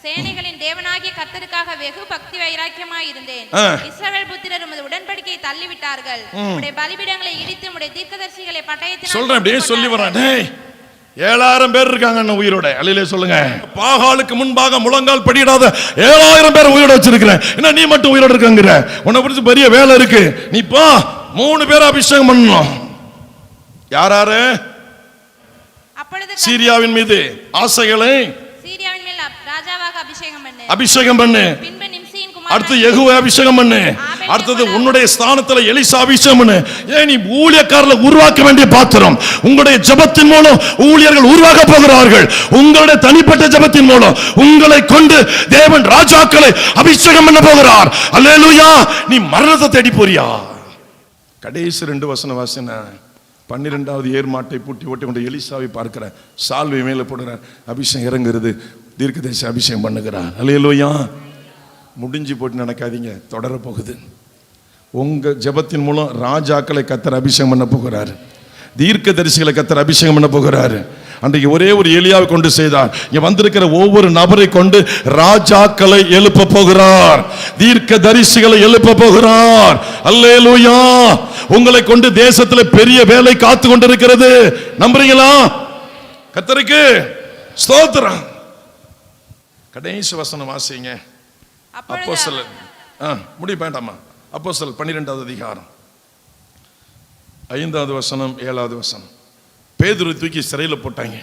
சேனைகளின் தேவனாகிய கர்த்தருக்காக வெகு பக்தி வைராக்கியமாய் இருந்தேன். இஸ்ரவேல் புத்திரர் உமது உடன்படிக்கையை தள்ளிவிட்டார்கள், உம்முடைய பலிபீடங்களை இடித்து உம்முடைய தீர்க்கதரிசிகளை பட்டயத்தினால் சொல்றேன். அப்படியே சொல்லி வரான். 7000 பேர் இருக்காங்க உயிரோட. அல்லேலூயா சொல்லுங்க. பாகாலுக்கு முன்பாக முழங்கால் படியிடாத 7000 பேர் உயிரோட வச்சிருக்கிறேன். என்ன நீ மட்டும் உயிரோட இருக்கங்கிற? உன்னை பிடிச்ச பெரிய வேலை இருக்கு. நீ பா 3 பேரை அபிஷேகம் பண்ணணும். யாராரு? சீரியாவின் மீது ஆசைகளை அபிஷேகம் பண்ணு. அடுத்து யெகூவை அபிஷேகம் பண்ணு. அடுத்தது உன்னுடைய ஸ்தானத்துல எலிசா அபிஷேகம் பண்ணு. ஏன் நீ ஊழியக்காரர்களை உருவாக்க வேண்டிய பாத்திரம். உங்களுடைய ஜெபத்தின் மூலம் ஊழியர்கள் உருவாக போகிறார்கள். உங்களுடைய தனிப்பட்ட ஜெபத்தின் மூலம் உங்களை கொண்டு தேவன் ராஜாக்களை அபிஷேகம் பண்ண போகிறார். அல்லேலூயா. நீ மரணத்தை தேடி போறியா? கடைசி 2 வசன வாசன. 12வது ஏர்மாட்டை பூட்டி ஓட்டி கொண்டு எலிசாவை பார்க்கிற, சால்வை மேல போடுற, அபிஷேகம் இறங்குறது, தீர்க்கதரிசி அபிஷேகம் பண்ணுகிறார். அல்லேலூயா. முடிஞ்சு போட்டு நடக்காதீங்க, தொடர போகுது. உங்க ஜெபத்தின் மூலம் ராஜாக்களை கர்த்தர் அபிஷேகம் பண்ண போகிறார். தீர்க்கதரிசிகளை கர்த்தர் அபிஷேகம் பண்ண போகிறார். அன்றைக்கு ஒரே ஒரு எலியாவை கொண்டு செய்தார். இங்க வந்திருக்கிற ஒவ்வொரு நபரை கொண்டு ராஜாக்களை எழுப்ப போகிறார், தீர்க்கதரிசிகளை எழுப்ப போகிறார். அல்லேலூயா. உங்களை கொண்டு தேசத்துல பெரிய வேலை காத்து கொண்டிருக்கிறது. நம்புறீங்களா? கர்த்தருக்கு ஸ்தோத்திரம். கடைசி வசனம் வாசிங்க. அப்போஸ்தலர் முடிய வேண்டாமா? அப்போஸ்தலர் 12வது அதிகாரம் 5வது வசனம் 7வது வசனம். பேதுரு தூக்கி சிறையில் போட்டாங்க.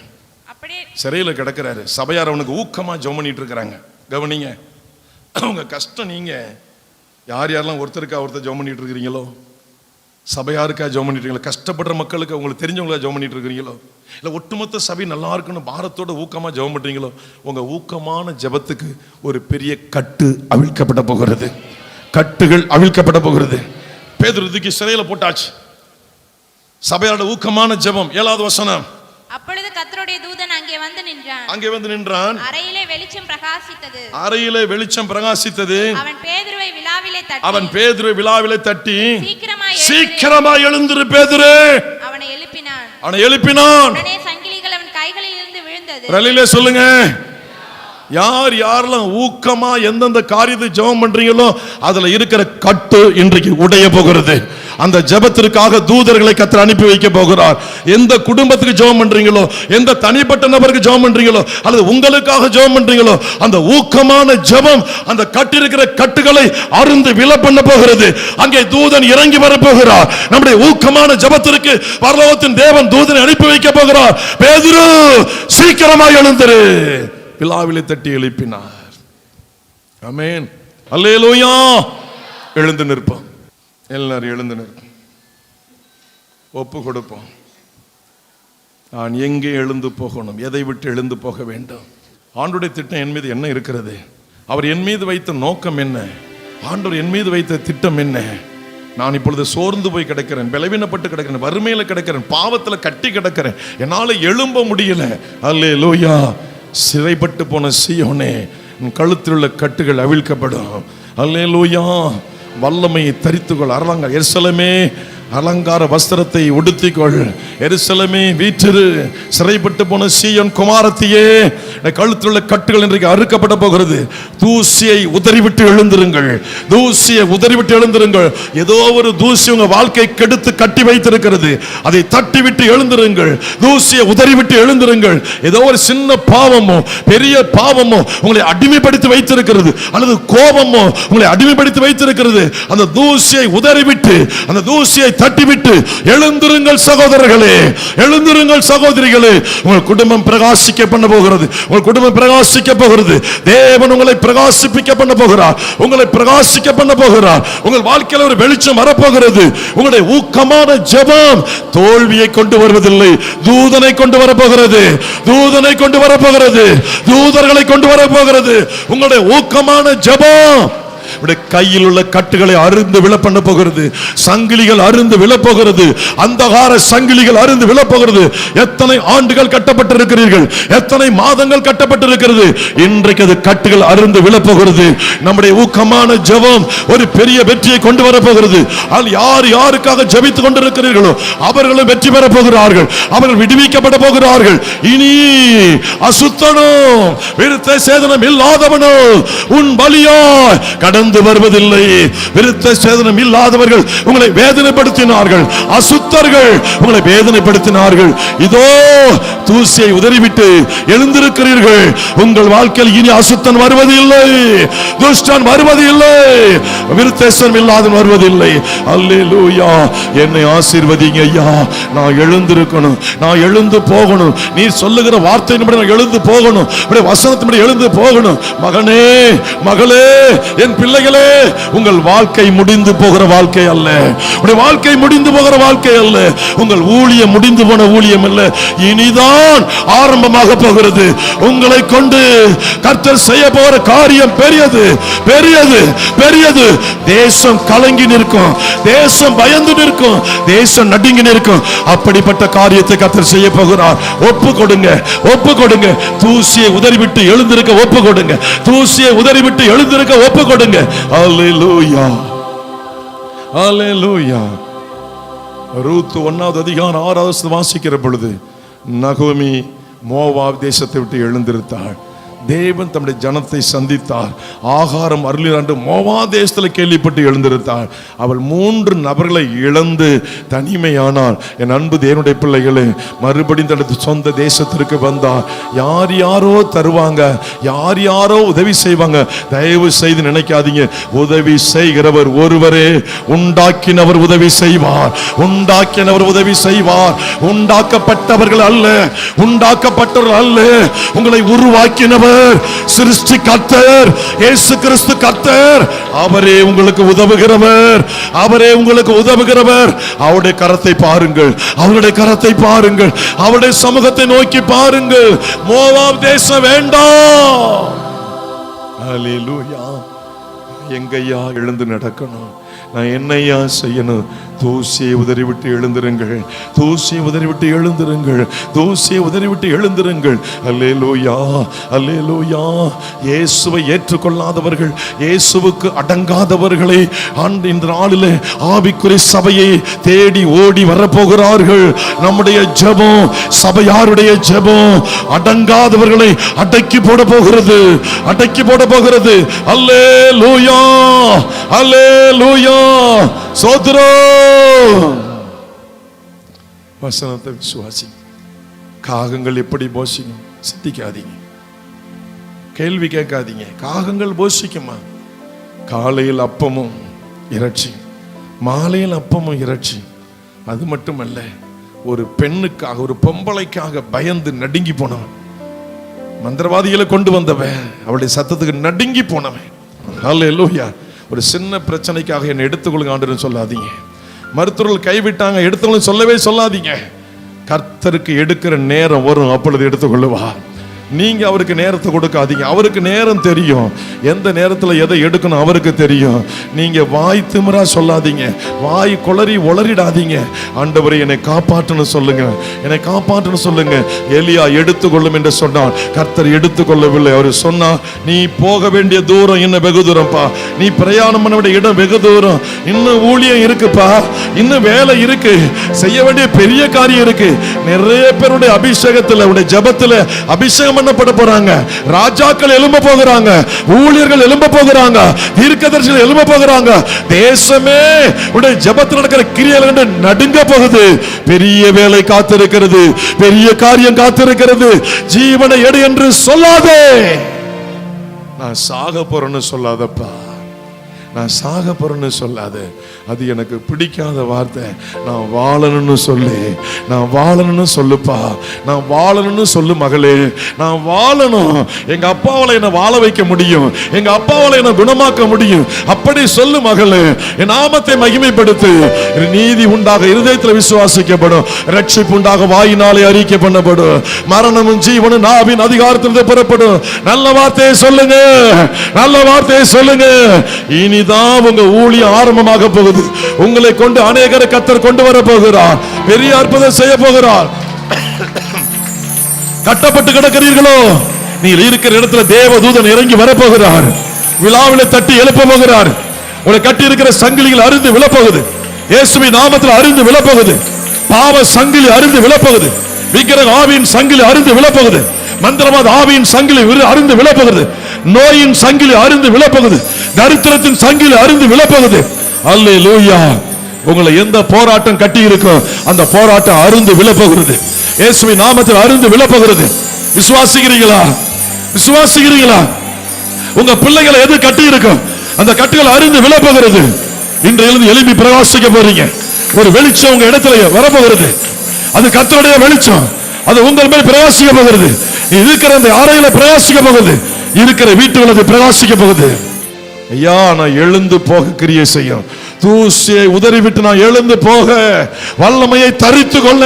சிறையில் கிடக்கிறாரு. சபையார் அவனுக்கு ஊக்கமா ஜெபம் பண்ணிட்டு இருக்கிறாங்க. கவனிங்க, உங்க கஷ்டம் நீங்க யார் யாரெல்லாம் ஒருத்தருக்கா ஒருத்தர் ஜெபம் பண்ணிட்டு இருக்கிறீங்களோ, சபையாருக்கா ஜெபம் பண்ணிட்டு இருக்கீங்களோ, கஷ்டப்படுற மக்களுக்கு உங்களுக்கு தெரிஞ்சவங்களா ஜெபம் பண்ணிட்டு இருக்கிறீங்களோ, இல்லை ஒட்டுமொத்த சபை நல்லா இருக்குன்னு பாரத்தோட ஊக்கமாக ஜெபம் பண்ணுறீங்களோ, உங்கள் ஊக்கமான ஜெபத்துக்கு ஒரு பெரிய கட்டு அவிழ்க்கப்பட போகிறது. கட்டுகள் அவிழ்க்கப்பட போகிறது. பேதுரு தூக்கி சிறையில் போட்டாச்சு. சபையோட ஊக்கமான ஜெபம். 7வது வசனம். அப்பொழுது கர்த்தருடைய தூதன் அங்கே வந்து நின்றான். அறையிலே வெளிச்சம் பிரகாசித்தது. அவன் பேதுருவை விலாவிலே தட்டி சீக்கிரமாய் எழுந்திரு பேதுரு. அவனை எழுப்பினான். உடனே சங்கிலிகள் அவன் கைகளில் இருந்து விழுந்தது. ரலிலே சொல்லுங்க. யார் யாரெல்லாம் ஊக்கமா எந்தெந்த காரியத்தை ஜெபம் பண்றீங்களோ அதுல இருக்கிற கட்டு இன்றைக்கு உடைய போகிறது. அந்த ஜெபத்திற்காக தூதர்களை கர்த்தர் அனுப்பி வைக்க போகிறார். எந்த குடும்பத்துக்கு ஜெபம் பண்றீங்களோ, எந்த தனிப்பட்ட நபருக்கு ஜெபம் பண்றீங்களோ, அல்லது உங்களுக்காக ஜெபம் பண்றீங்களோ, அந்த ஊக்கமான ஜெபம் அந்த கட்டிருக்கிற கட்டுகளை அருந்து வில பண்ண போகிறது. அங்கே தூதன் இறங்கி வர போகிறார். நம்முடைய ஊக்கமான ஜெபத்திற்கு பரலோகத்தின் தேவன் தூதனை அனுப்பி வைக்க போகிறார். பேதுரு சீக்கிரமாய் எழுந்திரு. விலாவிலே தட்டி எழுப்பினார். ஆமென். அல்லேலூயா. எழுந்து நிற்போம். எல்லாரும் எழுந்து நிற்போம். ஒப்பு கொடுப்போம். நான் எங்கே எழுந்து போகணும், எதை விட்டு எழுந்து போக வேண்டும்? ஆண்டவருடைய திட்டம் என் மீது என்ன இருக்கிறது? அவர் என் மீது வைத்த நோக்கம் என்ன? ஆண்டவர் என் மீது வைத்த திட்டம் என்ன? நான் இப்பொழுது சோர்ந்து போய் கிடக்கிறேன், பலவீனப்பட்டு கிடக்கிறேன், வறுமையில கிடக்கிறேன், பாவத்துல கட்டி கிடக்கிறேன், என்னால எழும்ப முடியல. அல்லேலூயா. சிறைப்பட்டு போன சீயோனே, கழுத்தில் உள்ள கட்டுகள் அவிழ்க்கப்படும். அல்லேலூயா. வல்லமையை தரித்துக்கொள். அலங்கார எருசலேமே, அலங்கார வஸ்திரத்தை உடுத்திக்கொள். எருசலேமே வீற்றிரு. சிறைப்பட்டு போன சீயோன் குமாரத்தியே, கழுத்தில் உள்ள கட்டுகள் இன்றைக்கு அறுக்கப்பட போகிறது. தூசியை உதறிவிட்டு எழுந்திருங்கள். தூசியை உதறிவிட்டு எழுந்திருங்கள். ஏதோ ஒரு தூசி உங்க வாழ்க்கை கெடுத்து கட்டி வைத்திருக்கிறது. அதை தட்டிவிட்டு எழுந்திருங்கள். தூசியை உதறிவிட்டு எழுந்திருங்கள். ஏதோ ஒரு சின்ன பாவமோ பெரிய பாவமோ உங்களை அடிமைப்படுத்தி வைத்திருக்கிறது, அல்லது கோபமோ உங்களை அடிமைப்படுத்தி வைத்திருக்கிறது. அந்த தூசியை உதறிவிட்டு, அந்த தூசியை தட்டிவிட்டு எழுந்திருங்கள் சகோதரர்களே, எழுந்திருங்கள் சகோதரிகளே. உங்கள் குடும்பம் பிரகாசிக்க பண்ண போகிறது. உங்கள் குடும்பம் பிரகாசிக்க போகிறது. தேவன் உங்களை பிரகாசிப்பிக்க பண்ண போகிறார். உங்களை பிரகாசிக்க பண்ண போகிறார். உங்கள் வாழ்க்கையில் ஒரு வெளிச்சம் வரப்போகிறது. உங்களுடைய ஊக்கமான ஜெபம் தோல்வியை கொண்டு வருவதில்லை, தூதனை கொண்டு வரப்போகிறது. தூதனை கொண்டு வரப்போகிறது. தூதர்களை கொண்டு வரப்போகிறது. உங்களுடைய ஊக்கமான ஜெபம் கையில் உள்ள கட்டுகளை அருந்து விழ பண்ண போகிறது. சங்கிலிகள் அருந்து விழப்போகிறது. அந்தகார சங்கிலிகள் அருந்து விழப்போகிறது. எத்தனை ஆண்டுகள் கட்டப்பட்டிருக்கிறீர்கள், எத்தனை மாதங்கள் கட்டப்பட்டிருக்கிறது, இன்றைக்கு அது கட்டுகள் அருந்து விழப்போகிறது. நம்முடைய ஊக்கமான ஜெபம் ஒரு பெரிய வெற்றியை கொண்டு வரப்போகிறது. யார் யாருக்காக ஜெபித்துக் கொண்டிருக்கிறீர்களோ அவர்களும் வெற்றி பெற போகிறார்கள். அவர்கள் விடுவிக்கப்பட போகிறார்கள். இனி அசுத்தனோ விருத்த சேதனம் இல்லாதவனோ உன் பலியாய் கடந்து வருவதில்லை. விருத்த சேதனம் இல்லாதவர்கள் உங்களை வேதனைப்படுத்தினார்கள், அசுத்தர்கள் உங்களை வேதனைப்படுத்தினார்கள். இதோ தூசியை உதறிவிட்டு எழுந்திருக்கிறீர்கள். உங்கள் வாழ்க்கையில் இனி அசுத்தன் வருவதில்லை, துஷ்டன் வருவதில்லை, விருத்த சேதனம் இல்லாதவன் வருவதில்லை. அல்லேலூயா. என்னை ஆசீர்வதிங்க ஐயா. நான் எழுந்திருக்கணும், நான் எழுந்து போகணும். நீ சொல்லுகிற வார்த்தையின்படி நான் எழுந்து போகணும், வசனத்தின்படி எழுந்து போகணும். மகனே, மகளே, என் பிள்ளைகளே, உங்கள் வாழ்க்கை முடிந்து போகிற வாழ்க்கை அல்ல. உங்கள் வாழ்க்கை முடிந்து போகிற வாழ்க்கை அல்ல. உங்கள் ஊழியம் முடிந்து போன ஊழியம் அல்ல. இனிதான் ஆரம்பமாக போகிறது. உங்களை கொண்டு கர்த்தர் செய்ய போகிற காரியம் பெரியது, பெரியது, பெரியது. தேசம் கலங்கி நிற்கும், தேசம் பயந்து நிற்கும், தேசம் நடுங்கி நிற்கும். அப்படிப்பட்ட காரியத்தை கர்த்தர் செய்ய போகிறார். ஒப்பு கொடுங்க, ஒப்பு கொடுங்க. தூசியை உதறிவிட்டு எழுந்திருக்க ஒப்பு கொடுங்க. தூசியை உதறிவிட்டு எழுந்திருக்க ஒப்பு கொடுங்க. அல்லேலூயா, அல்லேலூயா. ரூத் 1வது அதிகாரம் 6வது வாசிக்கிற பொழுது நகோமி மோவாப் தேசத்தை விட்டு எழுந்திருத்தாள். தேவன் தம்முடைய ஜனத்தை சந்தித்தார். ஆகாரம் அருளினாண்டு மோவா தேசத்தில் கேள்விப்பட்டு எழுந்திருத்தாள். அவள் 3 நபர்களை இழந்து தனிமையானாள். என் அன்பு தேவனுடைய பிள்ளைகளே, மறுபடியும் தனது சொந்த தேசத்திற்கு வந்தார். யார் யாரோ தருவாங்க, யார் யாரோ உதவி செய்வாங்க. தயவு செய்து நினைக்காதீங்க. உதவி செய்கிறவர் ஒருவரே. உண்டாக்கினவர் உதவி செய்வார், உண்டாக்கினவர் உதவி செய்வார். உண்டாக்கப்பட்டவர்கள் அல்ல, உண்டாக்கப்பட்டவர்கள் அல்ல, உங்களை உருவாக்கினவர் கர்த்தர், சிருஷ்டி கர்த்தர், இயேசு கிறிஸ்து கர்த்தர். அவரே உங்களுக்கு உதவுகிறவர், அவரே உங்களுக்கு உதவுகிறவர். அவருடைய கரத்தை பாருங்கள், அவருடைய கரத்தை பாருங்கள், அவருடைய சமூகத்தை நோக்கி பாருங்கள். மோவாப் தேசம் வேண்டாம். ஹல்லேலூயா. எங்கய்யா எழுந்து நடக்கணும்? நான் என்னையா செய்யணும்? தூசியை உதறிவிட்டு எழுந்திருங்கள், தூசியை உதறிவிட்டு எழுந்திருங்கள், தூசியை உதறிவிட்டு எழுந்திருங்கள். அல்லேலூயா, அல்லேலூயா. இயேசுவை ஏற்றுக்கொள்ளாதவர்கள், இயேசுவுக்கு அடங்காதவர்களை இந்த நாளிலே ஆவிக்குரிய சபையை தேடி ஓடி வரப்போகிறார்கள். நம்முடைய ஜெபம், சபையாருடைய ஜெபம் அடங்காதவர்களை அடக்கி போட போகிறது, அடக்கி போட போகிறது. அல்லேலூயா, அல்லேலூயா. சோத்ரம். வசனத்தை விசுவாசி. காகங்கள் எப்படி போஷிக்கும்? சிந்திக்காதீங்க, கேள்வி கேட்காதீங்க. காகங்கள் போஷிக்குமா? காலையில் அப்பமும் இறைச்சி, மாலையில் அப்பமும் இறைச்சி. அது மட்டுமல்ல, ஒரு பெண்ணுக்காக, ஒரு பொம்பளைக்காக பயந்து நடுங்கி போனவன், மந்திரவாதிகளை கொண்டு வந்தவன், அவளுடைய சத்தத்துக்கு நடுங்கி போனவன். அல்லேலூயா. ஒரு சின்ன பிரச்சனைக்காக என்னை எடுத்துக்கொள்ளுங்க ஆண்டவரே சொல்லாதீங்க. மருத்துவர்கள் கைவிட்டாங்க, எடுத்துக்கொள்ள சொல்லவே சொல்லாதீங்க. கர்த்தருக்கு எடுக்கிற நேரம் வரும், அப்பொழுது எடுத்துக்கொள்ளுவார். நீங்க அவருக்கு நேரத்தை கொடுக்காதீங்க. அவருக்கு நேரம் தெரியும், எந்த நேரத்தில் எதை எடுக்கணும் அவருக்கு தெரியும். நீங்க வாய் திமிரா சொல்லாதீங்க, வாய் குளறி உளறிடாதீங்க. ஆண்டவரை என்னை காப்பாற்றணும் சொல்லுங்க, என்னை காப்பாற்றணும் சொல்லுங்க. எலியா எடுத்துக்கொள்ளும் என்று சொன்னான், கர்த்தர் எடுத்துக்கொள்ளவில்லை. அவர் சொன்னார், நீ போக வேண்டிய தூரம் இன்னும் வெகு தூரம்ப்பா, நீ பிரயாணம் பண்ண வேண்டிய இடம் வெகு தூரம், இன்னும் ஊழியம் இருக்குப்பா, இன்னும் வேலை இருக்கு, செய்ய வேண்டிய பெரிய காரியம் இருக்கு. நிறைய பேருடைய அபிஷேகத்தில், உடைய ஜபத்தில் அபிஷேகம் பண்ணப்பட போறாங்க. ராஜாக்கள் எழும்ப போகிறாங்க, ஊழியர்கள் எழும்ப போகிறாங்க, தீர்க்கதரிசிகள் எழும்ப போகிறாங்க. தேசமே உடைய ஜெபத்தில் நடக்கிற கிரியைகள் கண்டு நடுங்க போகுது. பெரிய வேலை காத்திருக்கிறது, பெரிய காரியம் காத்திருக்கிறது. ஜீவனை எடு என்று சொல்லாதே. நான் சாக போறேன்னு சொல்லாதப்பா, நான் சாக போறேன்னு சொல்லாத. அது எனக்கு பிடிக்காத வார்த்தை. நான் வாழணும்னு சொல்லு, நான் வாழணும்னு சொல்லுப்பா, நான் வாழணும்னு சொல்லு மகளே, நான் வாழணும். எங்க அப்பாவால என்ன வாழ வைக்க முடியும், எங்க அப்பாவால என்ன குணமாக்க முடியும், அப்படி சொல்லு மகளே. என் நாமத்தை மகிமைப்படுத்து. நீதி உண்டாக இருதயத்தில் விசுவாசிக்கப்படும், ரட்சிப்பு உண்டாக வாயினாலே அறிக்கை பண்ணப்படும், மரணமும் ஜீவனும் நாவின் அதிகாரத்தில் புறப்படும். நல்ல வார்த்தையை சொல்லுங்க, நல்ல வார்த்தையை சொல்லுங்க. இனிதான் உங்க ஊழியம் ஆரம்பமாக போகுது. உங்களை கொண்டு அநேகரை கர்த்தர் கொண்டு வர போகிறார், பெரிய அற்புதம் செய்ய போகிறார். கட்டப்பட்டு கிடக்கிறீர்களோ, நீங்கள் இருக்கிற இடத்துல தேவதூதன் இறங்கி வர போகிறார், விழாவில தட்டி எழுப்ப போகிறார். உங்களை கட்டி இருக்கிற சங்கிலிகள் அருந்து விழப்போகுது, இயேசுவின் நாமத்தில் அருந்து விழப்போகுது. பாவ சங்கிலி அருந்து விழப்போகுது, விக்கிரக ஆவியின் சங்கிலி அருந்து விழப்போகுது, மந்திரவாத ஆவியின் சங்கிலி அருந்து விழப்போகுது, நோயின் சங்கிலி அருந்து விழப்போகுது, தரித்திரத்தின் சங்கிலி அருந்து விழப்போகுது. அல்லேலூயா. உங்களை எந்த போராட்டம் கட்டி இருக்கோ அந்த போராட்டம் அருந்து விழப்போகிறது, இயேசுவின் நாமத்தில் அருந்து விழப்போகிறது. விசுவாசிக்கிறீங்களா? விசுவாசிக்கிறீங்களா? உங்க பிள்ளைகளை எது கட்டி இருக்கும் அந்த கட்டுகள் அருந்து விழப்போகிறது. இன்றையிலிருந்து எழுப்பி பிரகாசிக்க போறீங்க. ஒரு வெளிச்சம் உங்க இடத்துல வரப்போகிறது. அது கர்த்தருடைய வெளிச்சம், அது உங்கள் மேல் பிரகாசிக்க போகிறது. இருக்கிற அந்த அறையில பிரகாசிக்க போகுது, இருக்கிற வீட்டுல பிரகாசிக்க போகுது. ஐயா, நான் எழுந்து போக கிரியை செய்யும். தூசியை உதறிவிட்டு நான் எழுந்து போக, வல்லமையை தரித்து கொள்ள,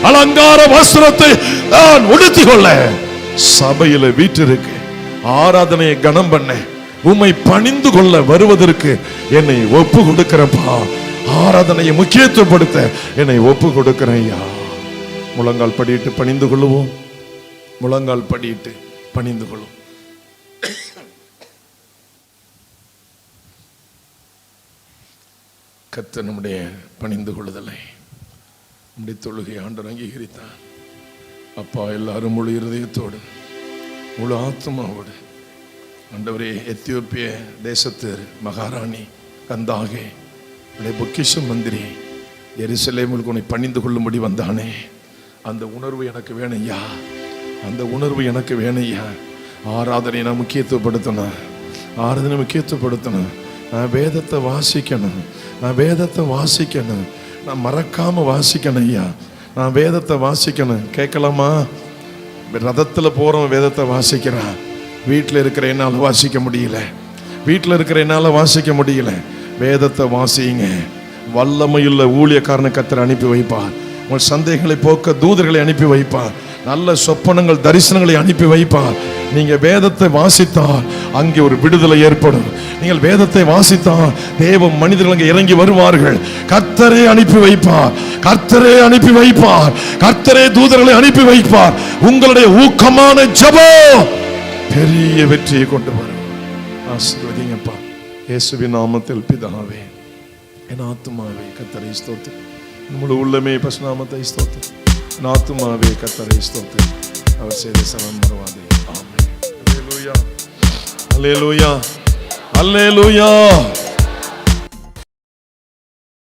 அலங்கார வஸ்திரத்தை நான் உடுத்திக் கொள்ள, சபையில வீட்டிற்கு ஆராதனையை கனம் பண்ண, உம்மை பணிந்து கொள்ள வருவதற்கு என்னை ஒப்பு கொடுக்கிறப்பா. ஆராதனையை முக்கியத்துவப்படுத்த என்னை ஒப்பு கொடுக்கிறேன் ஐயா. முழங்கால் படியிட்டு பணிந்து கொள்ளுவோம். முழங்கால் படியிட்டு பணிந்து கொள்ளும். கர்த்தர் நம்முடைய பணிந்து கொள்ளுதலை, நம்முடைய தொழுகை ஆண்டவர் அங்கீகரித்தார். அப்பா, எல்லாரும் முழு இருதயத்தோடு முழு ஆத்மாவோடு ஆண்டவரே, எத்தியோப்பிய தேசத்து மகாராணி கந்தாகே பொக்கிஷ மந்திரி எருசலேமுக்கு உன்னை பணிந்து கொள்ளும்படி வந்தானே, அந்த உணர்வு எனக்கு வேணையா, அந்த உணர்வு எனக்கு வேணையா. ஆராதனை நான் முக்கியத்துவப்படுத்தணும், ஆராதனை முக்கியத்துவப்படுத்தணும். நான் வேதத்தை வாசிக்கணும், நான் வேதத்தை வாசிக்கணும், நான் மறக்காம வாசிக்கணும் ஐயா. நான் வேதத்தை வாசிக்கணும். கேட்கலாமா? ரதத்தில் போறவன் வேதத்தை வாசிக்கிறான், வீட்டில் இருக்கிற என்னால் வாசிக்க முடியல, வீட்டில் இருக்கிற என்னால் வாசிக்க முடியல. வேதத்தை வாசிங்க. வல்லமையுள்ள ஊழியக்காரனை கர்த்தர் அனுப்பி வைப்பார். உங்கள் சந்தேகங்களை போக்க தூதர்களை அனுப்பி வைப்பார். நல்ல சொப்பனங்கள் தரிசனங்களை அனுப்பி வைப்பார். நீங்க வேதத்தை வாசித்தால் அங்கே ஒரு விடுதலை ஏற்படும். நீங்கள் வேதத்தை வாசித்தால் தேவ மனிதர்கள் அங்கே இறங்கி வருவார்கள். கர்த்தரே அனுப்பி வைப்பார், கர்த்தரே அனுப்பி வைப்பார், கர்த்தரே தூதர்களை அனுப்பி வைப்பார். உங்களுடைய ஊக்கமான ஜெபம் பெரிய வெற்றியை கொண்டு வரும். ஆசீர்வதிங்கப்பா இயேசுவின் நாமத்தில் பிதாவே. என் ஆத்துமாவே கர்த்தரை ஸ்தோத்திரம், முழு உள்ளமே பரிசுநாமத்தை ஸ்தோத்திரம். என் ஆத்துமாவே கர்த்தரை ஸ்தோத்திரம், அவர் செய்த சரணம் மறவாதே. ஆமென். அல்லேலூயா, அல்லேலூயா, அல்லேலூயா.